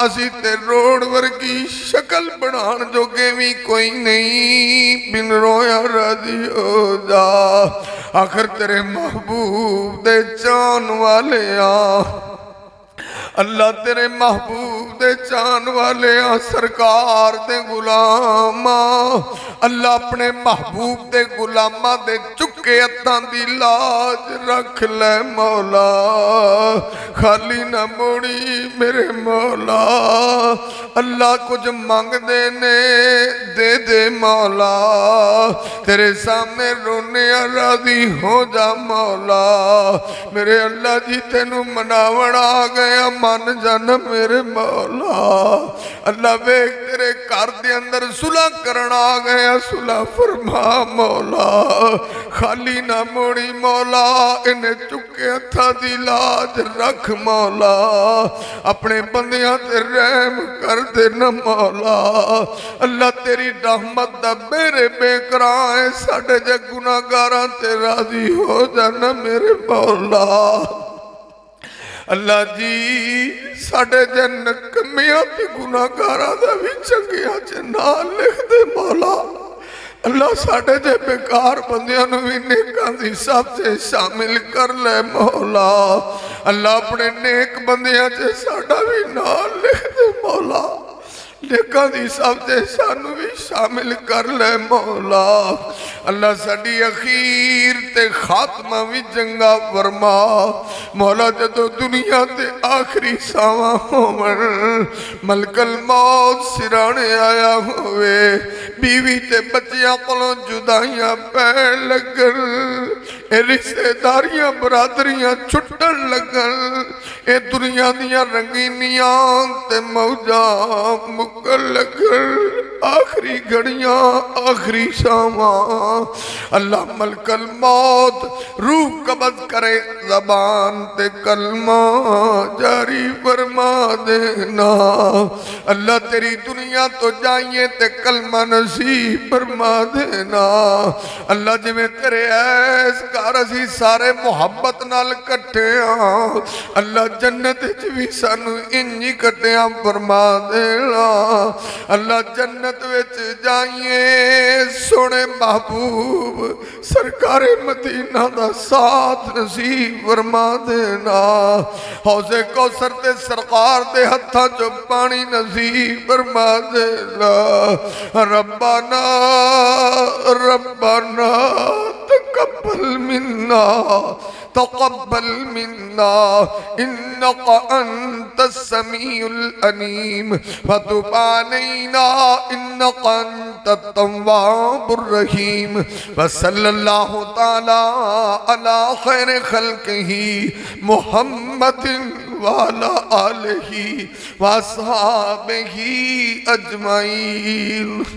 असी ते रोण वर्गी शक्ल बनाण जोगे भी कोई नहीं, बिन रोया राजी हो जा। आखिर तेरे महबूब दे चाहन वाले आ, अल्लाह तेरे महबूब दे चाहन वाले आ, सरकार दे गुलाम। अल्लाह अपने महबूब दे गुलामां दे चुके चुके हत्थां दी लाज रख ले मौला, खाली ना मोड़ी मेरे मौला। अल्लाह कुछ मंगदे ने दे दे मौला, तेरे सामने रोने राजी हो जा मौला। मेरे अल्लाह जी तेनू मनावण आ गया, मन जान मेरे मौला। अल्लाह वेख तेरे घर दे अंदर सुलह करन आ गया, सुलह फरमा मौला, खाली ना मोड़ी मौला। इन्हें चुके हत्थां दी लाज रख मौला, अपने बंदियां ते रहम कर दे न मौला। अल्लाह तेरी रहमत दा मेरे बेकरा है, साडे जे गुनाहगारां ते राजी हो जाना मेरे मौला। अल्लाह जी साडे जे नकमियां ते गुनाहगारां दा भी चंगियां च नाम लिख दे मौला। अल्लाह साडे जे बेकार बंदियां नूं भी नेकां दी सब से शामिल कर ले मौला। अल्लाह अपने नेक बंदियां च साडा भी नाम लिख दे मौला, नेकां दी सब से सानू भी शामिल कर ले मौला। अल्लाह साडी अखीर ते खात्मा भी चंगा फरमा मौला। जदों दुनिया ते आखिरी सावां होवन, मलकल मौत सिराने आया होवे, बीवी ते बच्चियां कोलों जुदाइयां पैण लगन, रिश्तेदारियां बरादरियां छुट्टन लगन, ए दुनिया दियां रंगीनियां ते मौजां मुकन लगन, आखिरी घड़ियां आखिरी शामां। अल्लाह मलकल मौत रूह कबज करे, जबान ते कलमा जारी फरमा देना। अल्लाह तेरी दुनिया तो जाइए ते कलमा नसीब फरमा देना। अल्लाह जिवें तेरे ऐस घर असीं सारे मुहब्बत नाल कट्ठे हाँ, अल्लाह जन्नत च भी सानू इंज ही कट्ठियां फरमा देना। अल्लाह जन्नत विच जाइए, सोने महबूब सरकारे मदीना दा साथ नसीब फरमा देना। हौजे कौसर ते सरकार दे हत्थां चों पानी नसीब फरमा देना। रब्बाना रब्बाना तकब्बल मिन्ना तकब्बल मिन्ना इन्नका अंतस समीउल अलीम वतुब अलैना इन्नका अंतत तव्वाबुर रहीम। व सल्लल्लाहु तआला अला खैर खल्किही मुहम्मदिन व अला आलिही व अस्हाबिही अजमाइन।